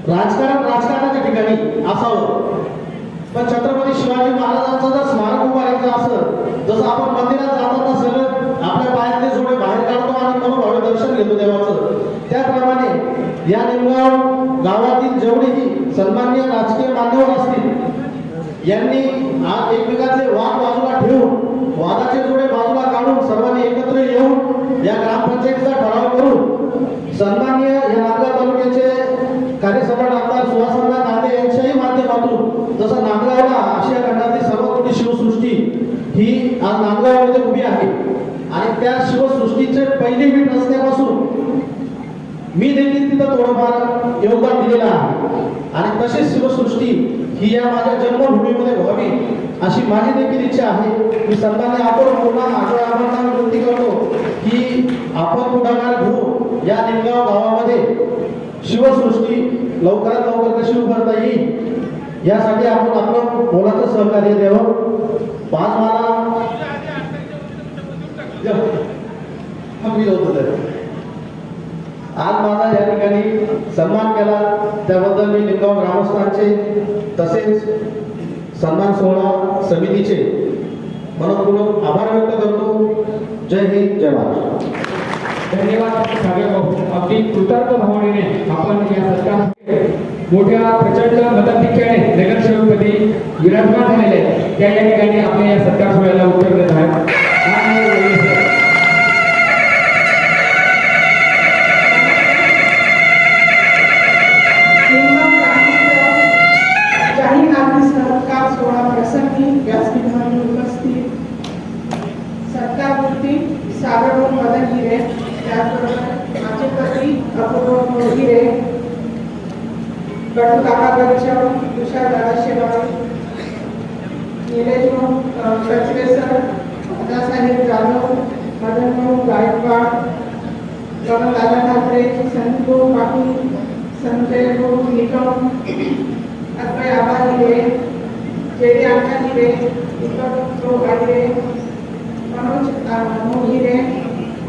राजकारणाच्या ठिकाणी असावं पण छत्रपती शिवाजी महाराजांचं जर स्मारक उभारायचं असेल, जसं आपण मंदिरात जाताना सगळं आपल्या पायातले जोडे बाहेर काढतो आणि मनोभावे दर्शन घेतो देवाचं, त्याप्रमाणे या निमगाव गावातील जेवढेही सन्माननीय राजकीय मान्यवर असतील यांनी एकमेकांचे वाद बाजूला ठेवून, वादाचे जोडे बाजूला काढून सर्वांनी एकत्र येऊन या ग्रामपंचायतीचा ठराव करून सन्माननीय या नांदगाव तालुक्याचे कार्यसम्राट आमदार सुहासअण्णा तांबे यांच्याही माध्यमातून जसं नांदगावला आशिया खंडातील सर्वात मोठी शिवसृष्टी ही आज नांदगावमध्ये उभी आहे आणि त्या शिवसृष्टीचे पहिली मीठ रचण्यापासून मी देखील तिथं थोडंफार योगदान दिलेलं आहे आणि तशीच शिवसृष्टी ही या माझ्या जन्मभूमीमध्ये व्हावी अशी माझी देखील इच्छा आहे. मी सन्मान्य आपण पुन्हा आठवड्याभरांना विनंती करतो की आपण पुढाकार घेऊन या निमगाव गावामध्ये शिवसृष्टी लवकरात लवकर कशी उभारता येईल यासाठी आपण आपलं मोलाचं सहकार्य द्यावं. पाच मला आज माझा या ठिकाणी सन्मान केला त्याबद्दल मी निमगाव ग्रामस्थांचे तसेच सन्मान सोहळा समितीचे मनपूर्वक आभार व्यक्त करतो. जय हिंद, जय महाराष्ट्र. धन्यवाद सागर भाऊ. अगदी कृतज्ञ भावनेने आपण या सत्कार मोठ्या प्रचंड मताधिक्याने नगरसेवकपदी विराजमान झालेले आहेत त्या या ठिकाणी आपल्या या सत्कार सोहळ्याला उत्तर देत आहेत. जाहीर नागरिक सत्कार सोहळा प्रसंगी व्यासपीठावर उपस्थित सत्कारमूर्ती सागर मदन हिरे, त्याचबरोबर माझे पती अपूर्व हिरे, गटू काका गच्छव, तुषार दादा शेवाळे, निलेश कचरेसर, दादासाहेब जाधव, मदनभाऊ गायकवाड, रमणदादा ठाकरे, संतभाऊ पाटील, संजयभाऊ निकम, अद्वय आबा हिरे, जेडी अण्णा हिरे, दीपक हिरे, मनोज हिरे,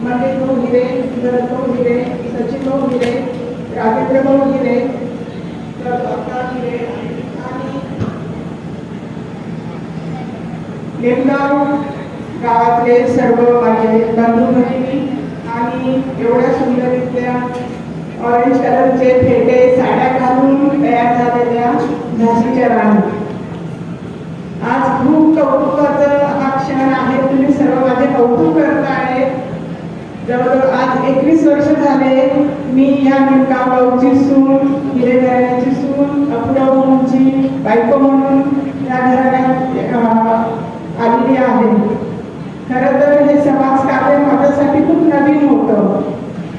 मंदिर हिरे, भरत हिरे, सचिन हिरे, राजेंद्र हिरे, हिरे आणि निमगाव गावातले सर्व माझे बंधू भगिनी आणि एवढ्या सुंदरीतल्या ऑरेंज कलरचे फेटे साड्या घालून तयार झालेल्या झाशीच्या राणी, आज खूप कौतुकाचा हा क्षण आहे. तुम्ही सर्व माझे कौतुक करताय. जवळजवळ आज 21 वर्ष झाले मी या निमगाव गावची सून, हिरे घराण्याची सून, अपुराची बायको म्हणून या घराण्यात आलेली आहे. खरं तर हे समाजकार्य माझ्यासाठी खूप नवीन होतं,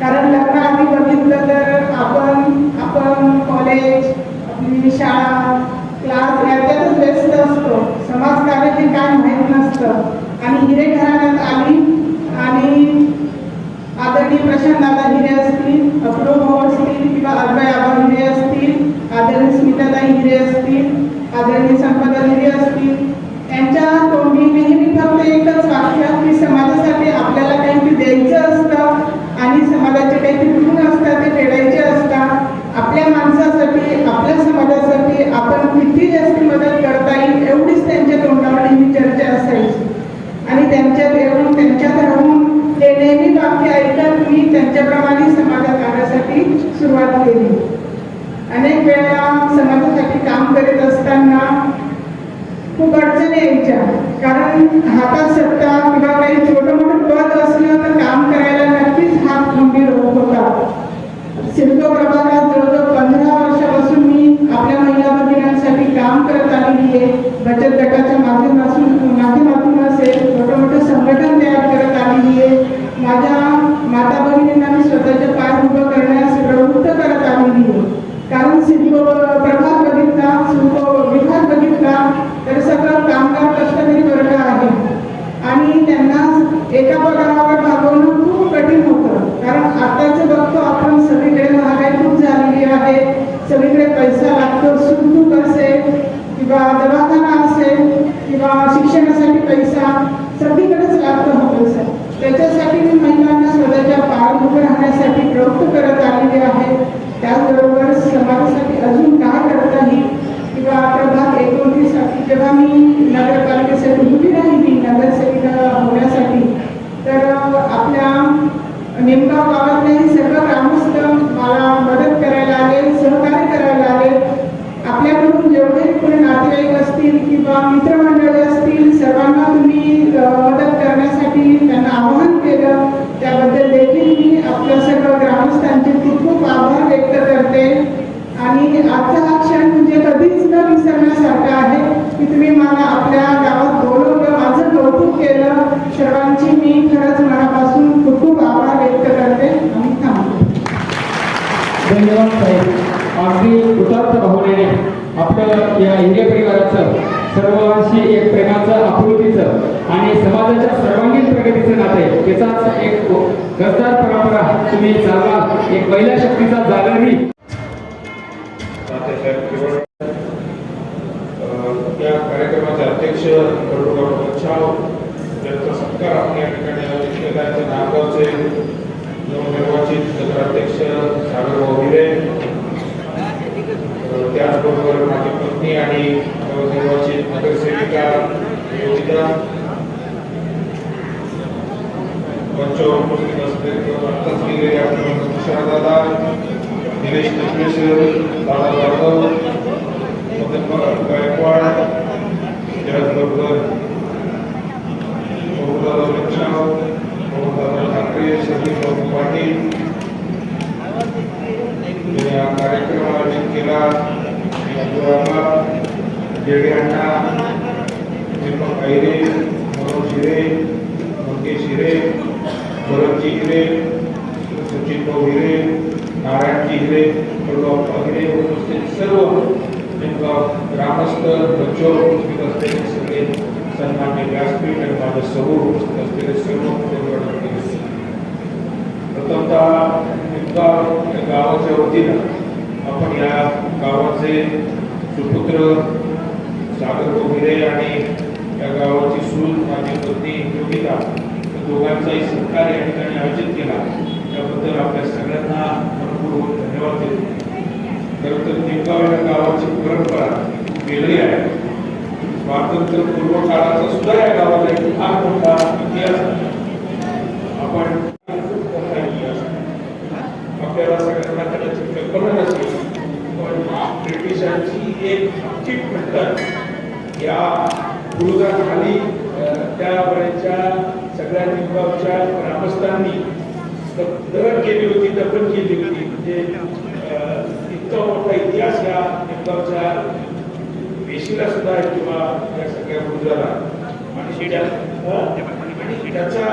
कारण लग्नाआधी बघितलं तर आपण कॉलेज, आपली शाळा, क्लास याच्यातच व्यस्त असतो. समाजकार्य हे काय माहीत नसतं. आणि हिरे घराण्यात आली आणि आदरणीय प्रशांत दादा हिरे असतील, अपूर्व भाऊ असतील किंवा अद्वय आबा हिरे असतील, आदरणीय स्मिताताई हिरे असतील, आदरणीय संपदा हिरे असतील, यांच्या तोंडी नेहमी फक्त एकच वाक्य की समाजासाठी आपल्याला काहीतरी द्यायचं असतं आणि समाजाचे काहीतरी ऋण असतात ते फेडायचे असतात. आपल्या माणसासाठी, आपल्या समाजासाठी आपण किती जास्त मदत करता येईल एवढीच त्यांच्या तोंडावर नेहमी चर्चा असायची. आणि त्यांच्यात येऊन, त्यांच्यात राहून ते नेहमी वाक्य ऐकत मी त्यांच्याप्रमाणे समाज कार्यासाठी सुरुवात केली. अनेक वेळा समाजासाठी काम करीत असताना खूप अडचणी यायच्या, कारण हातात सत्ता किंवा काही छोटं मोठं पद असलं तर काम करायला नक्कीच हात गंभीर होत होता. सिडको प्रभागात जवळजवळ 15 वर्षापासून मी आपल्या महिला भगिनींसाठी काम करत आलेली आहे. बचत गटाच्या माध्यमातून असेल, छोटं मोठं संघटन तयार करत आलेली आहे. माझ्या माता भगिनींना मी स्वतःच्या पाय उभं करण्यास प्रवृत्त करत आलेली आहे. कारण सिडको प्रभाग बघितला, सिडको विभाग बघितला तर सगळं कामगार कष्टकरी वर्ग आहे आणि त्यांना एका पगारावर भागवणं खूप निमगाव गावातले सर्व ग्रामस्थ मला मदत करायला आले, सहकार्य करायला आले. आपल्याकडून जेवढे कोणी नातेवाईक असतील किंवा मित्रमंडळी असतील सर्वांना तुम्ही मदत करण्यासाठी त्यांना आवाहन केलं, त्याबद्दल देखील मी आपल्या सर्व ग्रामस्थांचे खूप खूप आभार व्यक्त करते. आणि आजचा हा क्षण म्हणजे कधीच न विसरण्यासारखा आहे की तुम्ही मला आपल्या गावात बोलवलं, माझं कौतुक केलं. सर्वांची मी खरंच मनापासून खूप खूप आभार व्यक्त करते आणि थांबते. धन्यवाद साहेब. अगदी उदात्त भावनेने आपलं या हिरे परिवाराचं सर्वांशी एक प्रेमाचं, आपुलकीचं आणि समाजाच्या सर्वांगीण प्रगतीचं नातं आहे. त्याचाच एक गरदार परंपरा तुम्ही चालवा, एक महिला शक्तीचा जागरही. या कार्यक्रमाचे अध्यक्ष त्यांचा सत्कार आपण या ठिकाणी आयोजित केला आहे. नागगावचे नवनिर्वाचित नगराध्यक्ष सागर हिरे, त्याचबरोबर माझी पत्नी आणि नवनिर्वाचित नगरसेविका योगिता, मंचावर उपस्थित असलेले आत्ताच गेलेले आपण तुषारदादा, निलेश टिपलेश्वर, दादा जाधव, मदन गायकवाड, त्याचबरोबर मोहनदादा लक्षाव, मोहनदादा ठाकरे, संदीप बाबू पाटील या कार्यक्रम आयोजित केला. जेडे अण्णा, दीपक आहिरे, मनोज हिरे, मंगेश हिरे, भरतजी हिरे, सुचित भाऊ हिरे, नारायणजी हिरे, प्रभाव हिरे, उपस्थित सर्व ग्रामस्थ, बच्चोर उपस्थित असलेले सगळे सन्मान्य व्यासपीठ आणि माझ्या समोर उपस्थित असलेले सर्व प्रथमतः निमगाव या गावाच्या वतीनं आपण या गावाचे सुपुत्र सागर हिरे आणि या गावाची सून माझी पत्नी योगिता या दोघांचाही सत्कार या ठिकाणी आयोजित केला. त्याबद्दल आपल्या सगळ्यांना मनपूर्वक धन्यवाद देतो. खरं तर निमगाव या गावाची परंपरा वेगळी आहे. स्वातंत्र्यपूर्व काळाचा सुद्धा या गावाला एक फार मोठा इतिहास आहे. आपण आपल्याला सगळ्यांना कदाचित कल्पना नसेल, पण ब्रिटिशांची एक चिट म्हणतात या गुरुदाखाली त्यावेळेच्या सगळ्या निमगावच्या ग्रामस्थांनी दर केली होती, दफन केली होती. म्हणजे इतका मोठा इतिहास या निमगावच्या वेशीला सुद्धा आहे किंवा या सगळ्या गुरुदाला. आणि त्याचा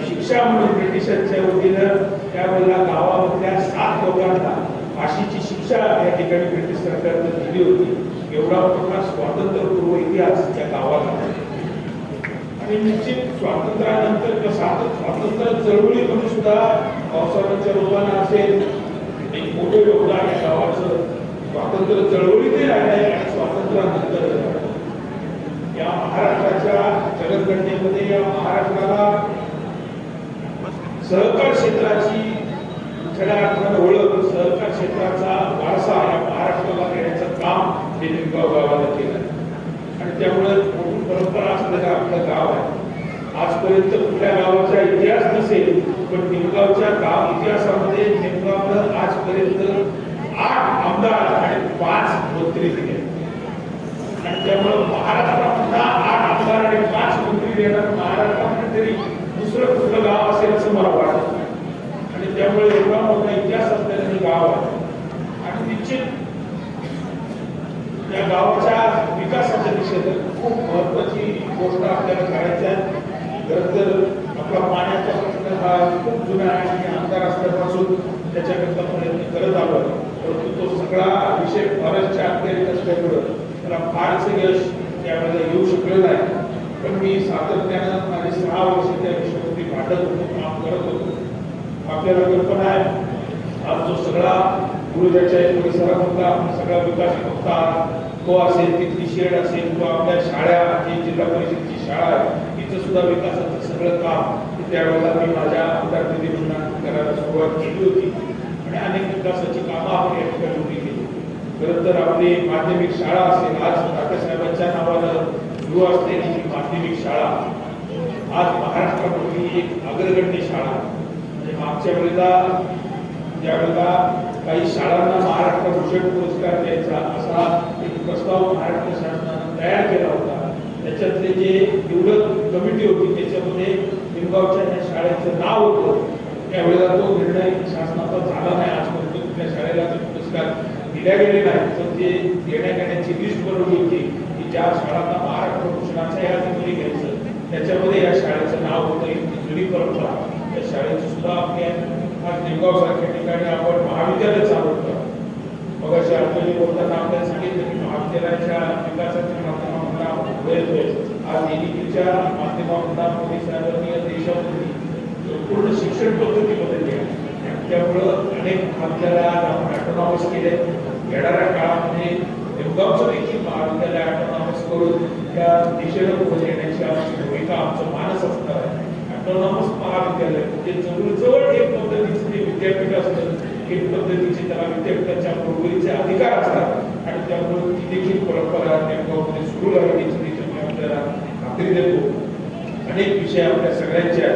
शिक्षा म्हणून ब्रिटिशांच्या वतीनं त्यावेळेला गावामधल्या 7 लोकांना फाशीची शिक्षा या ठिकाणी ब्रिटिश सरकारनं दिली होती. एवढा मोठा स्वातंत्र्यपूर्व इतिहास या गावाला. आणि निश्चित स्वातंत्र्यानंतर किंवा स्वातंत्र्य चळवळीमध्ये सुद्धा पावसाळ्याच्या रूपानं असेल एक मोठं योगदान या गावाचं स्वातंत्र्य चळवळीतही राहिलं आणि स्वातंत्र्यानंतर या महाराष्ट्राच्या जगतघटनेमध्ये या महाराष्ट्राला सहकार क्षेत्राची खऱ्या अर्थानं ओळख, सहकार क्षेत्राचा वारसा या महाराष्ट्राला देण्याचं काम हे निमगाव गावाला केलं. आणि त्यामुळे मोठी परंपरा असलेलं आपलं गाव आहे. आजपर्यंत कुठल्या गावाचा इतिहास नसेल, पण निमगावच्या गाव इतिहासामध्ये निमगावनं आजपर्यंत 8 आमदार आणि 5 मंत्री दिले. आणि त्यामुळे महाराष्ट्रामधला 8 आमदार आणि 5 मंत्री देणार महाराष्ट्रामध्ये तरी दुसरं कुठलं गाव असेल असं मला वाटतं. आणि त्यामुळे एवढा मोठा इतिहास असलेलं हे गाव आहे. आणि निश्चित या गावाच्या विकासाच्या दिशेत खूप महत्वाची गोष्ट आपल्याला करायची आहे. खरं तर आपला पाण्याचा प्रश्न हा खूप जुना आहे आणि आमदार असल्यापासून त्याच्याकरता प्रयत्न करत आलो. परंतु तो सगळा विषय फॉरेस्टच्या अखत्यारीत असल्यामुळं त्याला फारसं यश त्यावेळेला येऊ शकलं नाही. पण मी सातत्यानं माझे 6 वर्ष त्या विषयावरती भांडत होतो, काम करत होतो. आपल्याला कल्पना आहे आज जो सगळा गुरुजाच्या परिसरामधला सगळा विकास होता तो असेल, तिथली शेड असेल किंवा आपल्या शाळा जी जिल्हा परिषदेची शाळा आहे तिथं सुद्धा विकासाचं सगळं काम त्यावेळेला मी माझ्या आमदार निधी म्हणून करायला सुरुवात केली होती. आणि अनेक विकासाची कामं आपण या ठिकाणी उभी केली. खरं तर आपली माध्यमिक शाळा असेल, आज तात्यासाहेबांच्या नावानं सुरू असलेली ही माध्यमिक शाळा आज महाराष्ट्रामधली एक अग्रगण्य शाळा. म्हणजे मागच्या वेळेला ज्यावेळेला काही शाळांना महाराष्ट्र भूषण पुरस्कार द्यायचा असा एक प्रस्ताव महाराष्ट्र शासनानं तयार केला होता. त्याच्यातले जे निवडक कमिटी होती त्याच्यामध्ये निमगावच्या या शाळेचं नाव होतं. त्यावेळेला तो निर्णय शासनाचा झाला नाही. आजपर्यंत कुठल्या शाळेला तो पुरस्कार दिल्या गेले नाही. तर ते देण्यात येण्याची लिस्ट बनवली होती की ज्या शाळांना महाराष्ट्र भूषणाच्या या ठिकाणी घ्यायचं त्याच्यामध्ये या शाळेचं नाव होतं. एक जुनी परंपरा त्या शाळेची सुद्धा आपल्या आज निमगाव सारख्या ठिकाणी आपण महाविद्यालय चालवतो. मग अशा आठवणी बोलताना आपल्याला सांगितलं की महाविद्यालयाच्या विकासाच्या माध्यमातून आपण पुढे येतोय. आज एनईपीच्या माध्यमातून मोदी साहेबांनी या देशामध्ये पूर्ण शिक्षण पद्धती बदलली आहे. त्यामुळं अनेक महाविद्यालय आज आपण ऑटोनॉमस केले. येणाऱ्या काळामध्ये निमगावचं देखील महाविद्यालय ऑटोनॉमस करून त्या दिशेनं पुढे येण्याची आमची भूमिका आमचं मानस असणार आहे. ऑटोनॉमस महाविद्यालय म्हणजे जवळजवळ एक पद्धतीचं जे विद्यापीठ असतं, एक पद्धतीचे त्याला विद्यापीठाच्या पूर्वीचे अधिकार असतात आणि त्यामुळे ती देखील परंपरा निमगावमध्ये सुरू राहील याची देखील मी आपल्याला खात्री देतो. अनेक विषय आपल्या सगळ्यांच्या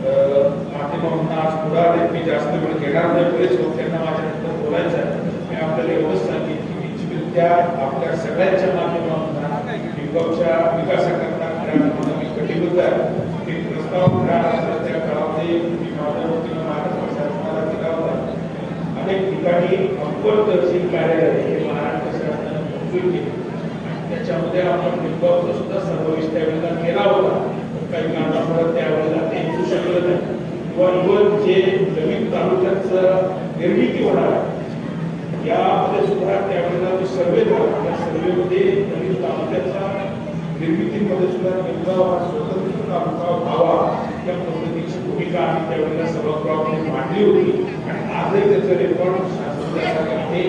माध्यमातून आज पुढे आले. मी जास्त वेळ घेणार नाही. बरेच लोक त्यांना माझ्यानंतर बोलायचं आहे. मी आपल्याला एवढंच सांगेन की निश्चितरित्या आपल्या सगळ्यांच्या माध्यमातून निमगावच्या विकासाकरता मी कटिबद्ध आहे. ते प्रस्ताव त्या काळामध्ये मी माझ्या वतीनं महाराष्ट्र शासनाला दिला होता. अनेक ठिकाणी अप्पर तहसील कार्यालय हे महाराष्ट्र शासनाने मंजूर केले आणि त्याच्यामध्ये आपण निमगावचा सुद्धा समावेश त्यावेळेला केला होता. काही कारणामुळे त्यावेळेला ते येऊ शकलं नाही किंवा इव्हन जे नवीन तालुक्याचं निर्मिती होणार यामध्ये सुद्धा त्यावेळेला जो सर्वे झाला त्या सर्वेमध्ये नवीन तालुक्याच्या निर्मितीमध्ये सुद्धा निमगाव हा स्वतंत्र तालुका व्हावा या पद्धतीची भूमिका आम्ही त्यावेळेला सभागृहामध्ये मांडली होती आणि आजही त्याचं रेकॉर्ड शासनाकडे आहे.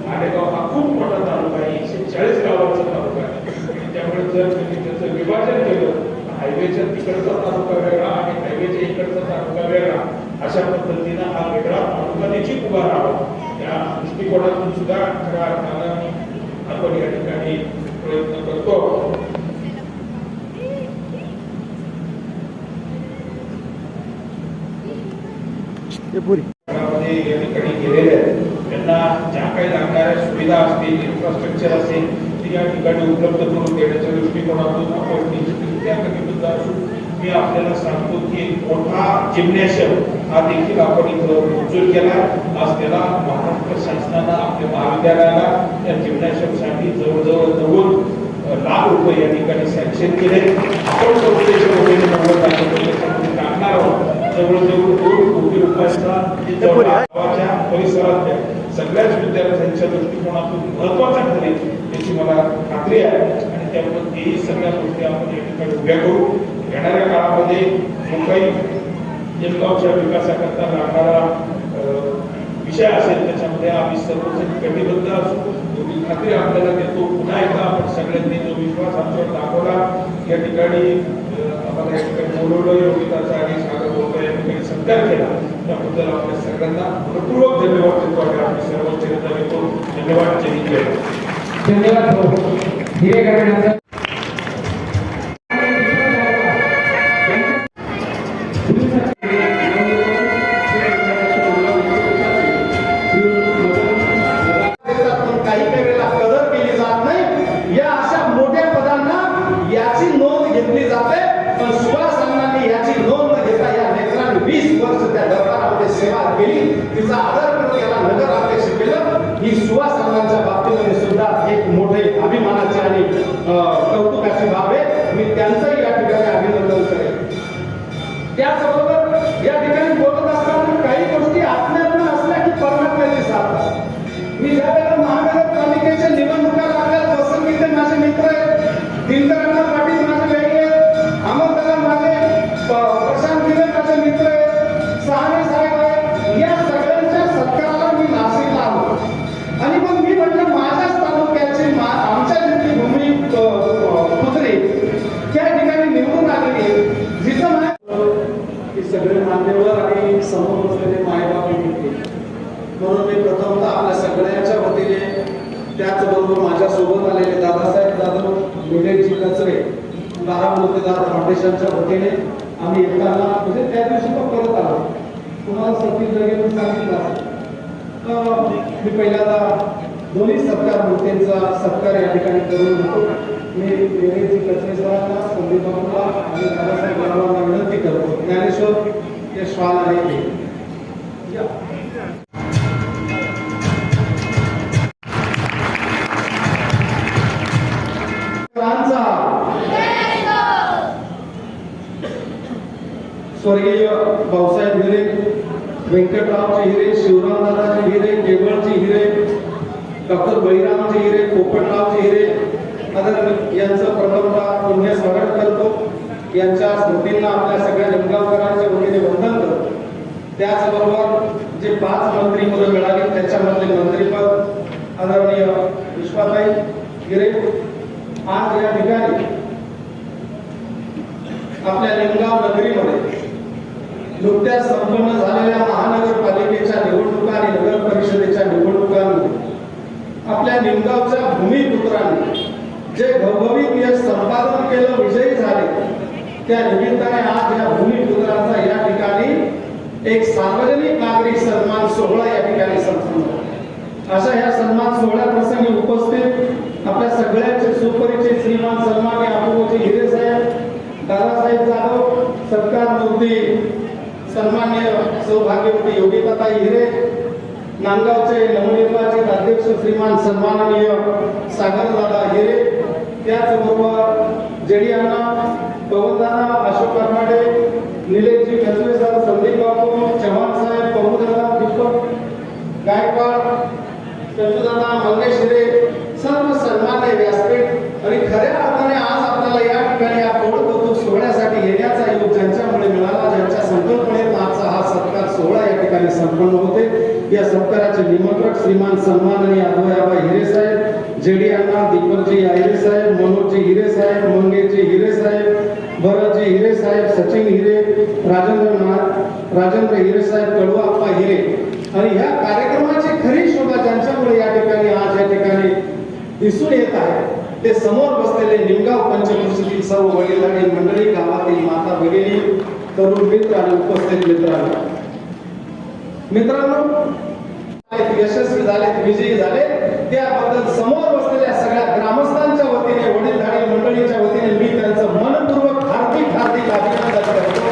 मालेगाव हा खूप मोठा तालुका आहे. 140 गावांचा तालुका आहे. त्यामुळे जर त्यांनी त्याचं विभाजन केलं हायवेच्या तिकडचा तालुका वेगळा आणि हायवेच्या इकडचा तालुका वेगळा अशा पद्धतीनं हा वेगळा तालुका देखील उभा राहावा त्या दृष्टिकोनातून सुद्धा खऱ्या अर्थानं आपण या ठिकाणी प्रयत्न करतो. या ठिकाणी गेलेले आहेत त्यांना ज्या काही लागणाऱ्या सुविधा असतील इन्फ्रास्ट्रक्चर असेल ती या ठिकाणी उपलब्ध करून देण्याच्या दृष्टिकोनातून आपण निश्चितरित्या कटिबद्ध असू. मी आपल्याला सांगतो की मोठा जिम्नॅशियम हा देखील आपण इथं मंजूर केला. आज त्याला महाराष्ट्र शासनानं आपल्या महाविद्यालयाला त्या जिम्नॅशियमसाठी जवळजवळ 90 लाख रुपये या ठिकाणी सँक्शन केले. आपण संस्थेच्या वतीने 90 लाख रुपये टाकणार आहोत. जवळजवळ 2 कोटी रुपयाचा गावाच्या परिसरातल्या सगळ्याच विद्यार्थ्यांच्या दृष्टिकोनातून महत्वाचा ठरेल याची मला खात्री आहे आणि त्यामुळे तेही सगळ्या गोष्टी आपण या ठिकाणी उभ्या करू. येणाऱ्या काळामध्ये जो काही निमगावच्या विकासाकरता लागणारा विषय असेल त्याच्यामध्ये आम्ही सर्वजण कटिबद्ध असू. मी खात्री आपल्याला देतो. पुन्हा एकदा आपण सगळ्यांनी जो विश्वास आमच्यावर दाखवला या ठिकाणी आम्हाला या ठिकाणी बोलवलं योगिताचा आणि सागर बोलता या ठिकाणी सत्कार केला त्याबद्दल आपल्या सगळ्यांना मनपूर्वक धन्यवाद देतो आणि आम्ही सर्व चरित्र देतो. धन्यवाद. जय हिंद. धन्यवाद. हिरे घराण्याचा तिचा आदर करून याला नगर अध्यक्ष केलं. ही सुहास अण्णांच्या बाबतीमध्ये सुद्धा एक मोठे अभिमानाचे आणि कौतुकाची बाब आहे. मी त्यांचंही या ठिकाणी अभिनंदन करेन. त्याचबरोबर या ठिकाणी बोलत असताना काही गोष्टी आत्म्यातून असल्या की परमात्म्याची साथ असते. मी ज्या वेळेला महानगरपालिकेच्या निवडणुका लागल्या पसंतीचे माझे मित्र आहेत. दिनकरांना पाटील माझे वेगळे आहेत. अमोलदादा माझे प्रशांत दिले माझे मित्र आहेत. सहाने साहेब आहेत. या सगळ्यांच्या सत्काराला मी नाशिकला आलो आणि मग मी म्हटलं माझ्याच तालुक्याची आमच्या जिथली भूमी पुत्री त्या ठिकाणी निवडून आलेली आहे जिथं हे सगळे मान्यवर आणि समोर बसलेले मायबाप मिळते. म्हणून मी प्रथमतः आपल्या सगळ्यांच्या वतीने त्याचबरोबर माझ्यासोबत आलेले दादासाहेब जाधव विवेकजी कचरे बारा मूर्तीदार फाउंडेशनच्या वतीने आम्ही येताना म्हणजे त्या दिवशी तो परत आलो तुम्हाला सतीश जगेने सांगितलं असेल. मी पहिल्यांदा दोन्ही सत्कार मूर्तींचा सत्कार या ठिकाणी करून होतो. मी वेळेची कचरे सरांना, संदीप बाबूला आणि दादासाहेब रावांना विनंती करतो. ज्ञानेश्वर ते श्वाल आहे या. स्वर्गीय भाऊसाहेब हिरे, व्यंकटरावचे हिरे, शिवरामदादाचे हिरे, केवळचे हिरे, डॉक्टर बळीरामचे हिरे, पोपटरावचे हिरे यांचं प्रथमतः पुण्य स्मरण करतो. यांच्या स्मृतींना आपल्या सगळ्या निमगावकरांच्या वतीने वंदन करतो. त्याचबरोबर जे 5 मंत्रीपदं मिळाली त्याच्यामधले मंत्रीपद आदरणीय विश्वाताई हिरे आज या ठिकाणी आपल्या निमगाव नगरीमध्ये नुकत्याच संपन्न झालेल्या महानगरपालिकेच्या निवडणुका आणि नगर परिषदेच्या निवडणुकांमध्ये आपल्या निमगावच्या भूमिपुत्रांनी जे घवघवीत यश संपादन केलं, विजयी झाले, त्या निमित्ताने आज या भूमिपुत्रांचा या ठिकाणी एक सार्वजनिक नागरिक सन्मान सोहळा या ठिकाणी संपन्न झाला. अशा ह्या सन्मान सोहळ्याप्रसंगी उपस्थित आपल्या सगळ्यांचे सुपरिचित श्रीमान सन्मान्य अपूर्वजी हिरे साहेब, दादासाहेब जाधव, सत्कार मूर्ती सन्मान्य सौभाग्यवती योगिताताई हिरे, नांदगावचे नवनिर्वाचित अध्यक्ष श्रीमान सन्माननीय सागरदादा हिरे, त्याचबरोबर जेडी अण्णा, पवनदादा, अशोक कर्नाडे, निलेशजी कचवे सर, संदीप बाबू, चव्हाण साहेब, प्रभुदादा, दीपक गायकवाड, संजूदादा, मंगेश हिरे, सर्व सन्मान्य व्यासपीठ आणि खऱ्या अर्थाने आज आपल्याला या ठिकाणी या कोड कौतुक सोहळ्यासाठी येण्याचा योग ज्यांच्यामुळे मिळाला, ज्यांच्या संकल्पनेत आजचा हा सत्कार सोहळा या ठिकाणी संपन्न होते. या सत्काराचे निमंत्रक श्रीमान सन्माननीय अभयाबा हिरे साहेब, जेडी अण्णा, दीपकजी हिरे साहेब, मनोजजी हिरे साहेब, मंगेशजी हिरे साहेब, भरतजी हिरे साहेब, सचिन हिरे, राजेंद्र हिरे साहेब, कडवाप्पा हिरे आणि ह्या कार्यक्रमाची खरी शोभा ज्यांच्यामुळे या ठिकाणी आज या ठिकाणी दिसून येत आहे ते समोर बसलेले निमगाव पंचकृषीतील सर्व वडीलधारी मंडळी, गावातील माता भगिनी, तरुण मित्र आणि उपस्थित मित्रांनो यशस्वी झाले, विजयी झाले त्याबद्दल समोर बसलेल्या सगळ्या ग्रामस्थांच्या वतीने, वडीलधारी मंडळीच्या वतीने मी त्यांचं मनपूर्वक हार्दिक अभिनंदन करतो.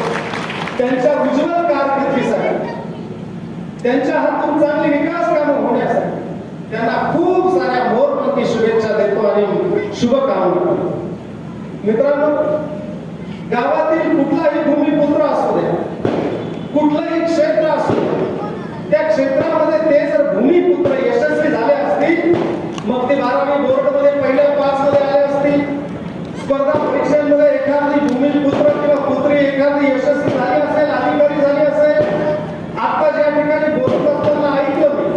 त्यांच्या उज्ज्वल कारकिर्दीसाठी, त्यांच्या हातून चांगली विकास कामं होण्यासाठी त्यांना खूप साऱ्या मोरपंखी शुभेच्छा देतो आणि शुभकामना करतो. मित्रांनो, गावातील कुठलाही भूमिपुत्र असू द्या, कुठलंही क्षेत्र असू द्या, त्या क्षेत्रामध्ये ते जर भूमिपुत्र यशस्वी झाले असतील, मग ते 12वी बोर्डमध्ये पहिल्या 5 मध्ये आले असतील, स्पर्धा परीक्षांमध्ये एखादी भूमिपुत्र किंवा पुत्री एखादी यशस्वी झाली असेल, अधिकारी झाली असेल. आता ज्या ठिकाणी बोलत असताना ऐकलं मी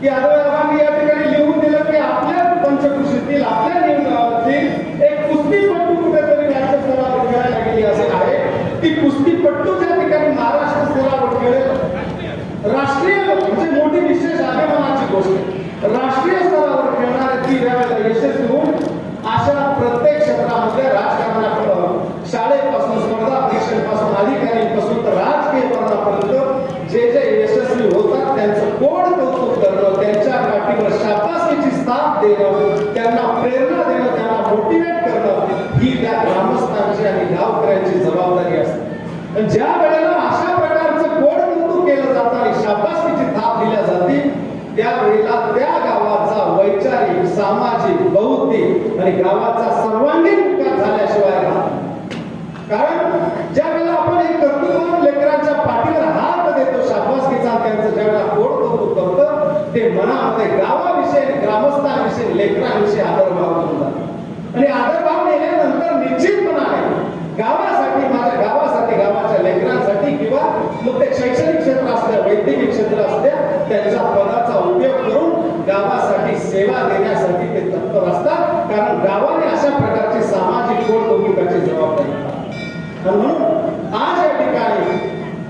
की आदोबाबांनी या ठिकाणी लिहून दिलं की आपल्या पंचकृषीतील, आपल्या निमगावातील एक कुस्तीपट्टू कुठेतरी राज्य स्तरावर खेळायला गेली असे आहे. ती कुस्तीपट्टू ज्या ठिकाणी महाराष्ट्र स्तरावर खेळेल, राष्ट्रीय म्हणजे मोठी विशेष अभिमानाची गोष्ट, राष्ट्रीय स्तरावर खेळणारे ती यावेळेला यशस्वी होऊन अशा प्रत्येक क्षेत्रामध्ये राजकारणापासून, शाळेपासून, स्पर्धा परीक्षेपासून, अधिकाऱ्यांपासून तर राजकीय पदापर्यंत जे जे यशस्वी होतात त्यांचं कोड कौतुक करणं, त्यांच्या पाठीवर शाबासकीची स्थाप देणं, त्यांना प्रेरणा देणं, त्यांना मोटिवेट करणं ही त्या ग्रामस्थांची आणि गावकऱ्यांची जबाबदारी असते. ज्या वेळेला अशा प्रकारचं कोड कौतुक केलं जातं आणि शाबासकीची थाप दिल्या जाते त्यावेळेला त्या गावाचा वैचारिक, सामाजिक, बौद्धिक आणि गावाचा सर्वांगीण विकास झाल्याशिवाय राहत. कारण ज्या वेळेला आपण एक कर्तृत्ववान लेकरांच्या पाठीवर हात देतो शाबासकीचा, त्यांचं ज्यावेळेला कोड कौतुक करतं ते मनामध्ये गावाविषयी, ग्रामस्थांविषयी, लेकरांविषयी आदरभाव घेऊन जातो आणि आदरभाव नेल्यानंतर निश्चितपणाने गावासाठी, माझ्या गावासाठी, गावाच्या लेकरांसाठी किंवा मग ते शैक्षणिक क्षेत्र असल्या, वैद्यकीय क्षेत्र असल्या, त्यांच्या पदाचा उपयोग करून गावासाठी सेवा देण्यासाठी ते तत्पर असतात. कारण गावाने अशा प्रकारची सामाजिक कोड कौतुकाची जबाबदारी म्हणून आज या ठिकाणी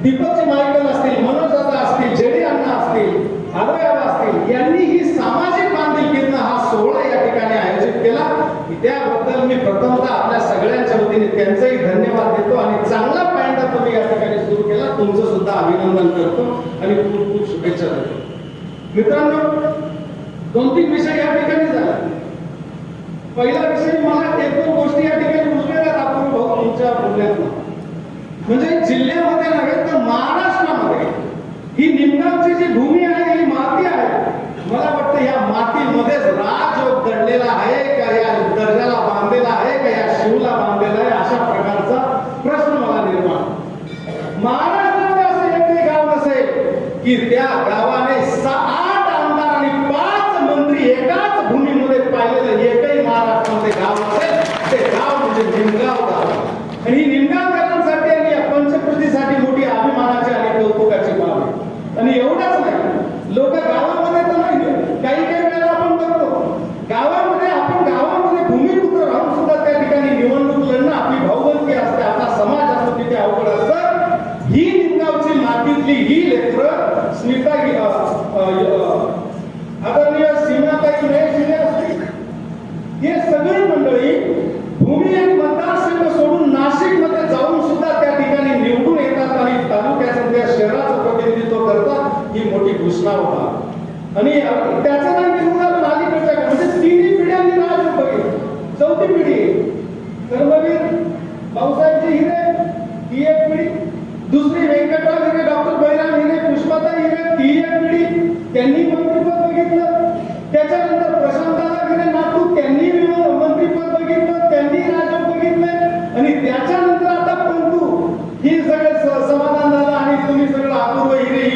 दीपकजी मायकल असतील, मनोज दादा असतील, जेडी अण्णा असतील, आदोबाबा असतील, यांनी ही सामाजिक बांधिलकीतनं हा सोहळा या ठिकाणी आयोजित केला. त्याबद्दल मी प्रथमतः आपल्या सगळ्यांच्या वतीने त्यांचंही धन्यवाद देतो आणि चांगला पॉइंट तुम्ही या ठिकाणी सुरू केला. तुमचं सुद्धा अभिनंदन करतो आणि खूप खूप शुभेच्छा देतो. मित्रांनो, 2-3 विषय या ठिकाणी झाला. पहिला विषय मला 1-2 गोष्टी या ठिकाणी उजवेला दाखवून भाऊ तुमच्या बोलण्यातून, म्हणजे जिल्ह्यामध्ये नव्हे तर महाराष्ट्रामध्ये ही निमगावची जी भूमी आहे ही माती आहे. मला वाटतं या मातीमध्येच राजयोग दडलेला आहे का, या दर्जाला बांधलेला आहे का, या शिवला बांधलेला आहे, अशा प्रकारचा प्रश्न मला निर्माण. महाराष्ट्रामध्ये असं एकही गाव नसेल की त्या गावाने 6-8 आमदार आणि 5 मंत्री एकाच भूमीमध्ये पाहिलेलं एकही महाराष्ट्रामध्ये गाव नसेल. ते गाव म्हणजे निमगाव गाव. आणि ही निमगावकरांसाठी आणि या पंचकृतीसाठी मोठी अभिमानाची आणि कौतुकाची बाब आहे. आणि एवढंच नाही, लोक गावामध्ये तर नाही, काही काही वेळेला आपण बघतो गावामध्ये भूमिपुत्र राहून सुद्धा त्या ठिकाणी निवडणूक लढणं आपली भाऊबंदी असते, आपला समाज असतो, तिथे अवघड असतं. ही निमगावची मातीतली ही लेकरं स्मिता आदरणीय सीमाताई शिंदे असतील, हे सगळी मंडळी भूमी आणि मतदारसंघ सोडून नाशिकमध्ये जाऊन सुद्धा त्या ठिकाणी निवडून येतात आणि तालुक्याचं त्या शहराचं प्रतिनिधित्व करतात. ही मोठी घोषणा होता. आणि त्याचं नाही निवडून अलीकडच्या म्हणजे 3 पिढ्यांनी राज बघितलं. 4थी पिढी कर्मवीर भाऊसाहेबजी हिरे, ही एक पिढी. दुसरी व्यंकटराव हिरे, डॉक्टर बळीराम हिरे, पुष्पाताई हिरे, ती एक पिढी. त्यांनी मंत्रिपद बघितलं. त्याच्यानंतर प्रशांतदादा हिरे नातू, त्यांनी मंत्रिपद बघितलं, त्यांनी राजयोग बघितले. आणि त्याच्यानंतर आता पंतू, ही सगळे समाधान झालं आणि तुम्ही सगळं अपूर्व हिरे,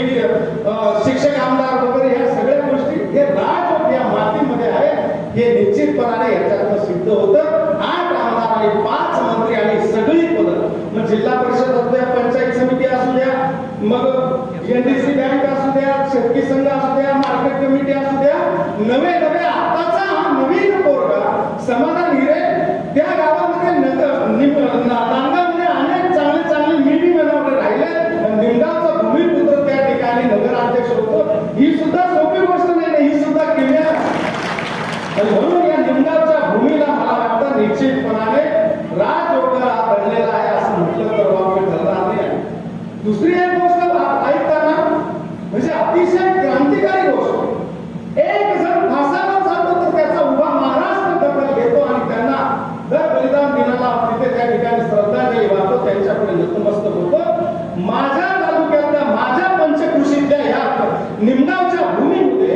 शिक्षक आमदार वगैरे ह्या सगळ्या गोष्टी हे राजयोग या मातीमध्ये आहे. हे निश्चितपणाने याच्यातनं सिद्ध होतं. 8 आमदार आणि 5 मंत्री आणि सगळी पदं, मग जिल्हा परिषद असू द्या, पंचायत समिती असू द्या, मग एनडीसी बँक असू द्या, शेतकरी संघ असू द्या, मार्केट कमिटी असू द्या, नवे आताचा हा नवीन पोरगा समाधान हिरे त्या गावामध्ये नांदगावमध्ये अनेक चांगले मिठी बनवले राहिले. निमगावचा भूमिपुत्र त्या ठिकाणी नगराध्यक्ष होतो. ही सुद्धा सोपी गोष्ट नाही, ही सुद्धा किमया. म्हणून या निमगावच्या भूमीला मला वाटतं निश्चितपणाने राजयोग बनलेला आहे असं म्हटलं तर वाक्य ठरणार नाही. दुसरी एक गोष्ट ऐकताना म्हणजे अतिशय क्रांतिकारी गोष्ट, एक जण फासाला जातो तर त्याचा उभा महाराष्ट्र दखल घेतो आणि त्यांना दर बलिदान दिनाला तिथे त्या ठिकाणी श्रद्धांजली वाहतो, त्यांच्याकडे नतमस्तक होतो. माझ्या तालुक्यातल्या, माझ्या पंचकृषीतल्या या निमगावच्या भूमीमध्ये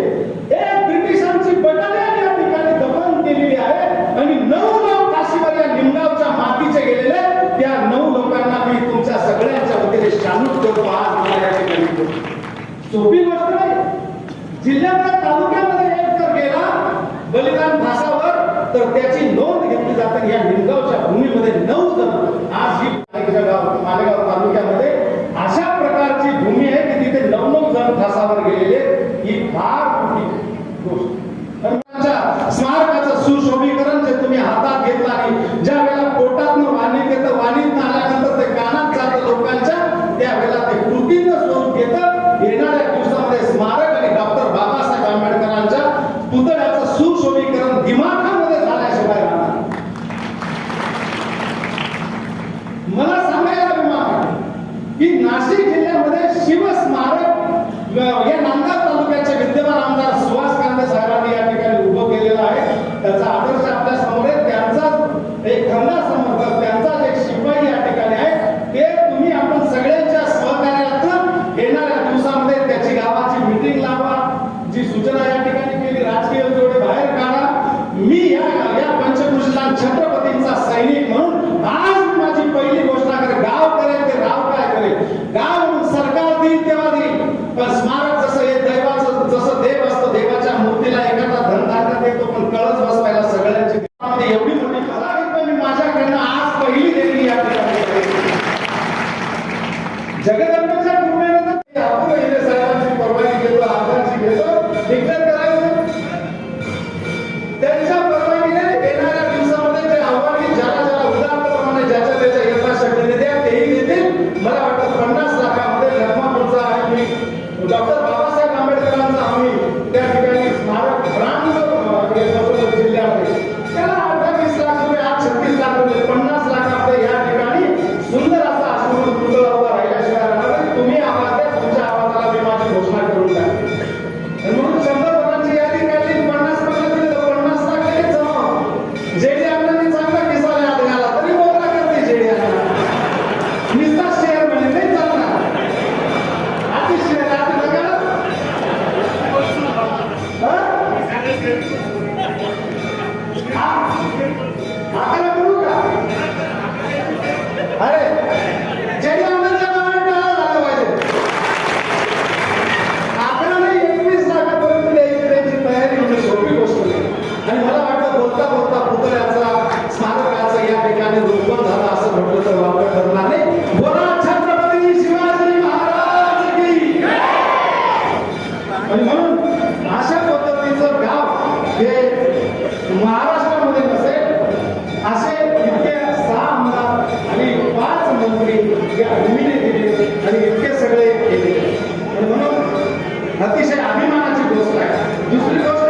एक ब्रिटिशांची बटालियन या ठिकाणी दफन केलेली आहे आणि 9 लोक काशीवर या निमगावच्या मातीचे गेलेले. त्या 9 लोकांना मी तुमच्या सगळ्यांच्या वतीने शानूत करतो. आज मला या ठिकाणी सोपी गोष्ट नाही. जिल्ह्यामध्ये तालुक्यामध्ये एक जर गेला बलिदान फासावर तर त्याची नोंद घेतली जाते. या निमगावच्या भूमीमध्ये 9 जण आज ही मालेगाव तालुक्यामध्ये अशा प्रकारची भूमी आहे की तिथे 9 जण फासावर गेलेले. ही फार मोठी गोष्ट. स्मारकाचं सुशोभीकरण जे तुम्ही हातात घेतलं आणि ज्या वेळेला पोटातनं वाणीत येतं, वाणीतनं आल्यानंतर ते कानात जातं लोकांच्या, त्यावेळेला ते कृतीनं स्वरूप घेतं. येणाऱ्या दिवसामध्ये स्मारक आणि डॉक्टर बाबासाहेब आंबेडकरांच्या पुतळ्याचं सुशोभीकरण दिमाखामध्ये झाल्याशिवाय राहणार. मला सांगायला अभिमान की नाशिक जिल्ह्यामध्ये शिवस्मारक या नांदगाव तालुक्याचे विद्यमान आमदार सुहास कांदे साहेबांनी या ठिकाणी उभं केलेलं आहे. त्याचा आदर्श आपल्या समोर आहे. त्यांचा एक खंदा समर्थक, त्यांचा एक शिपाई या ठिकाणी आहे. ते तुम्ही आपण सगळ्यांच्या सहकार्यातून येणाऱ्या दिवसामध्ये त्याची गावाची मीटिंग लावा, जी सूचना या ठिकाणी केली, राजकीय जोडे बाहेर काढा. मी या पंचकृषीला छत्रपतींचा सैनिक म्हणून आज माझी पहिली घोषणा करेल. गाव करेल ते राव काय करेल, गाव सरकार देईल तेव्हा देईल, पण स्मारक जसं हे दैवाचं, जसं देव असतो, देवाच्या मूर्तीला एखादा धनधान्य देतो, पण कळस बसवायला सगळ्यांची एवढी मोठी कला आहे. पण माझ्याकडनं आज पहिली देणगी या ठिकाणी जगदंबेच्या कृपेनं अपूर्व हिरे साहेबांची परवानगी घेतो, आमदारची घेतो, डिक्लेअर करायचं. त्यांच्या परवानगीने येणाऱ्या दिवसामध्ये जे आव्हाने ज्याला उदाहरणाप्रमाणे ज्याच्या त्याच्या यथाशक्तीने द्या तेही देतील. मला वाटतं 50 लाखामध्ये लखमापूरचा आहे, मी डॉक्टर बाबासाहेब आंबेडकरांचा आम्ही त्या ठिकाणी स्मारक ब्रांड जिल्ह्यामध्ये त्याला 18-20 लाख रुपये, 36 लाख रुपये, 50 लाखामध्ये या ठिकाणी सुंदर असा आश्रम पुतळा उभा राहिल्याशिवाय राहणार. तुम्ही आम्हाला आणि म्हणून अशा पद्धतीचं गाव हे महाराष्ट्रामध्ये नसेल असे इतके 6 आमदार आणि 5 मंत्री या भूमीने दिले आणि इतके सगळे केले आणि म्हणून अतिशय अभिमानाची गोष्ट आहे. दुसरी गोष्ट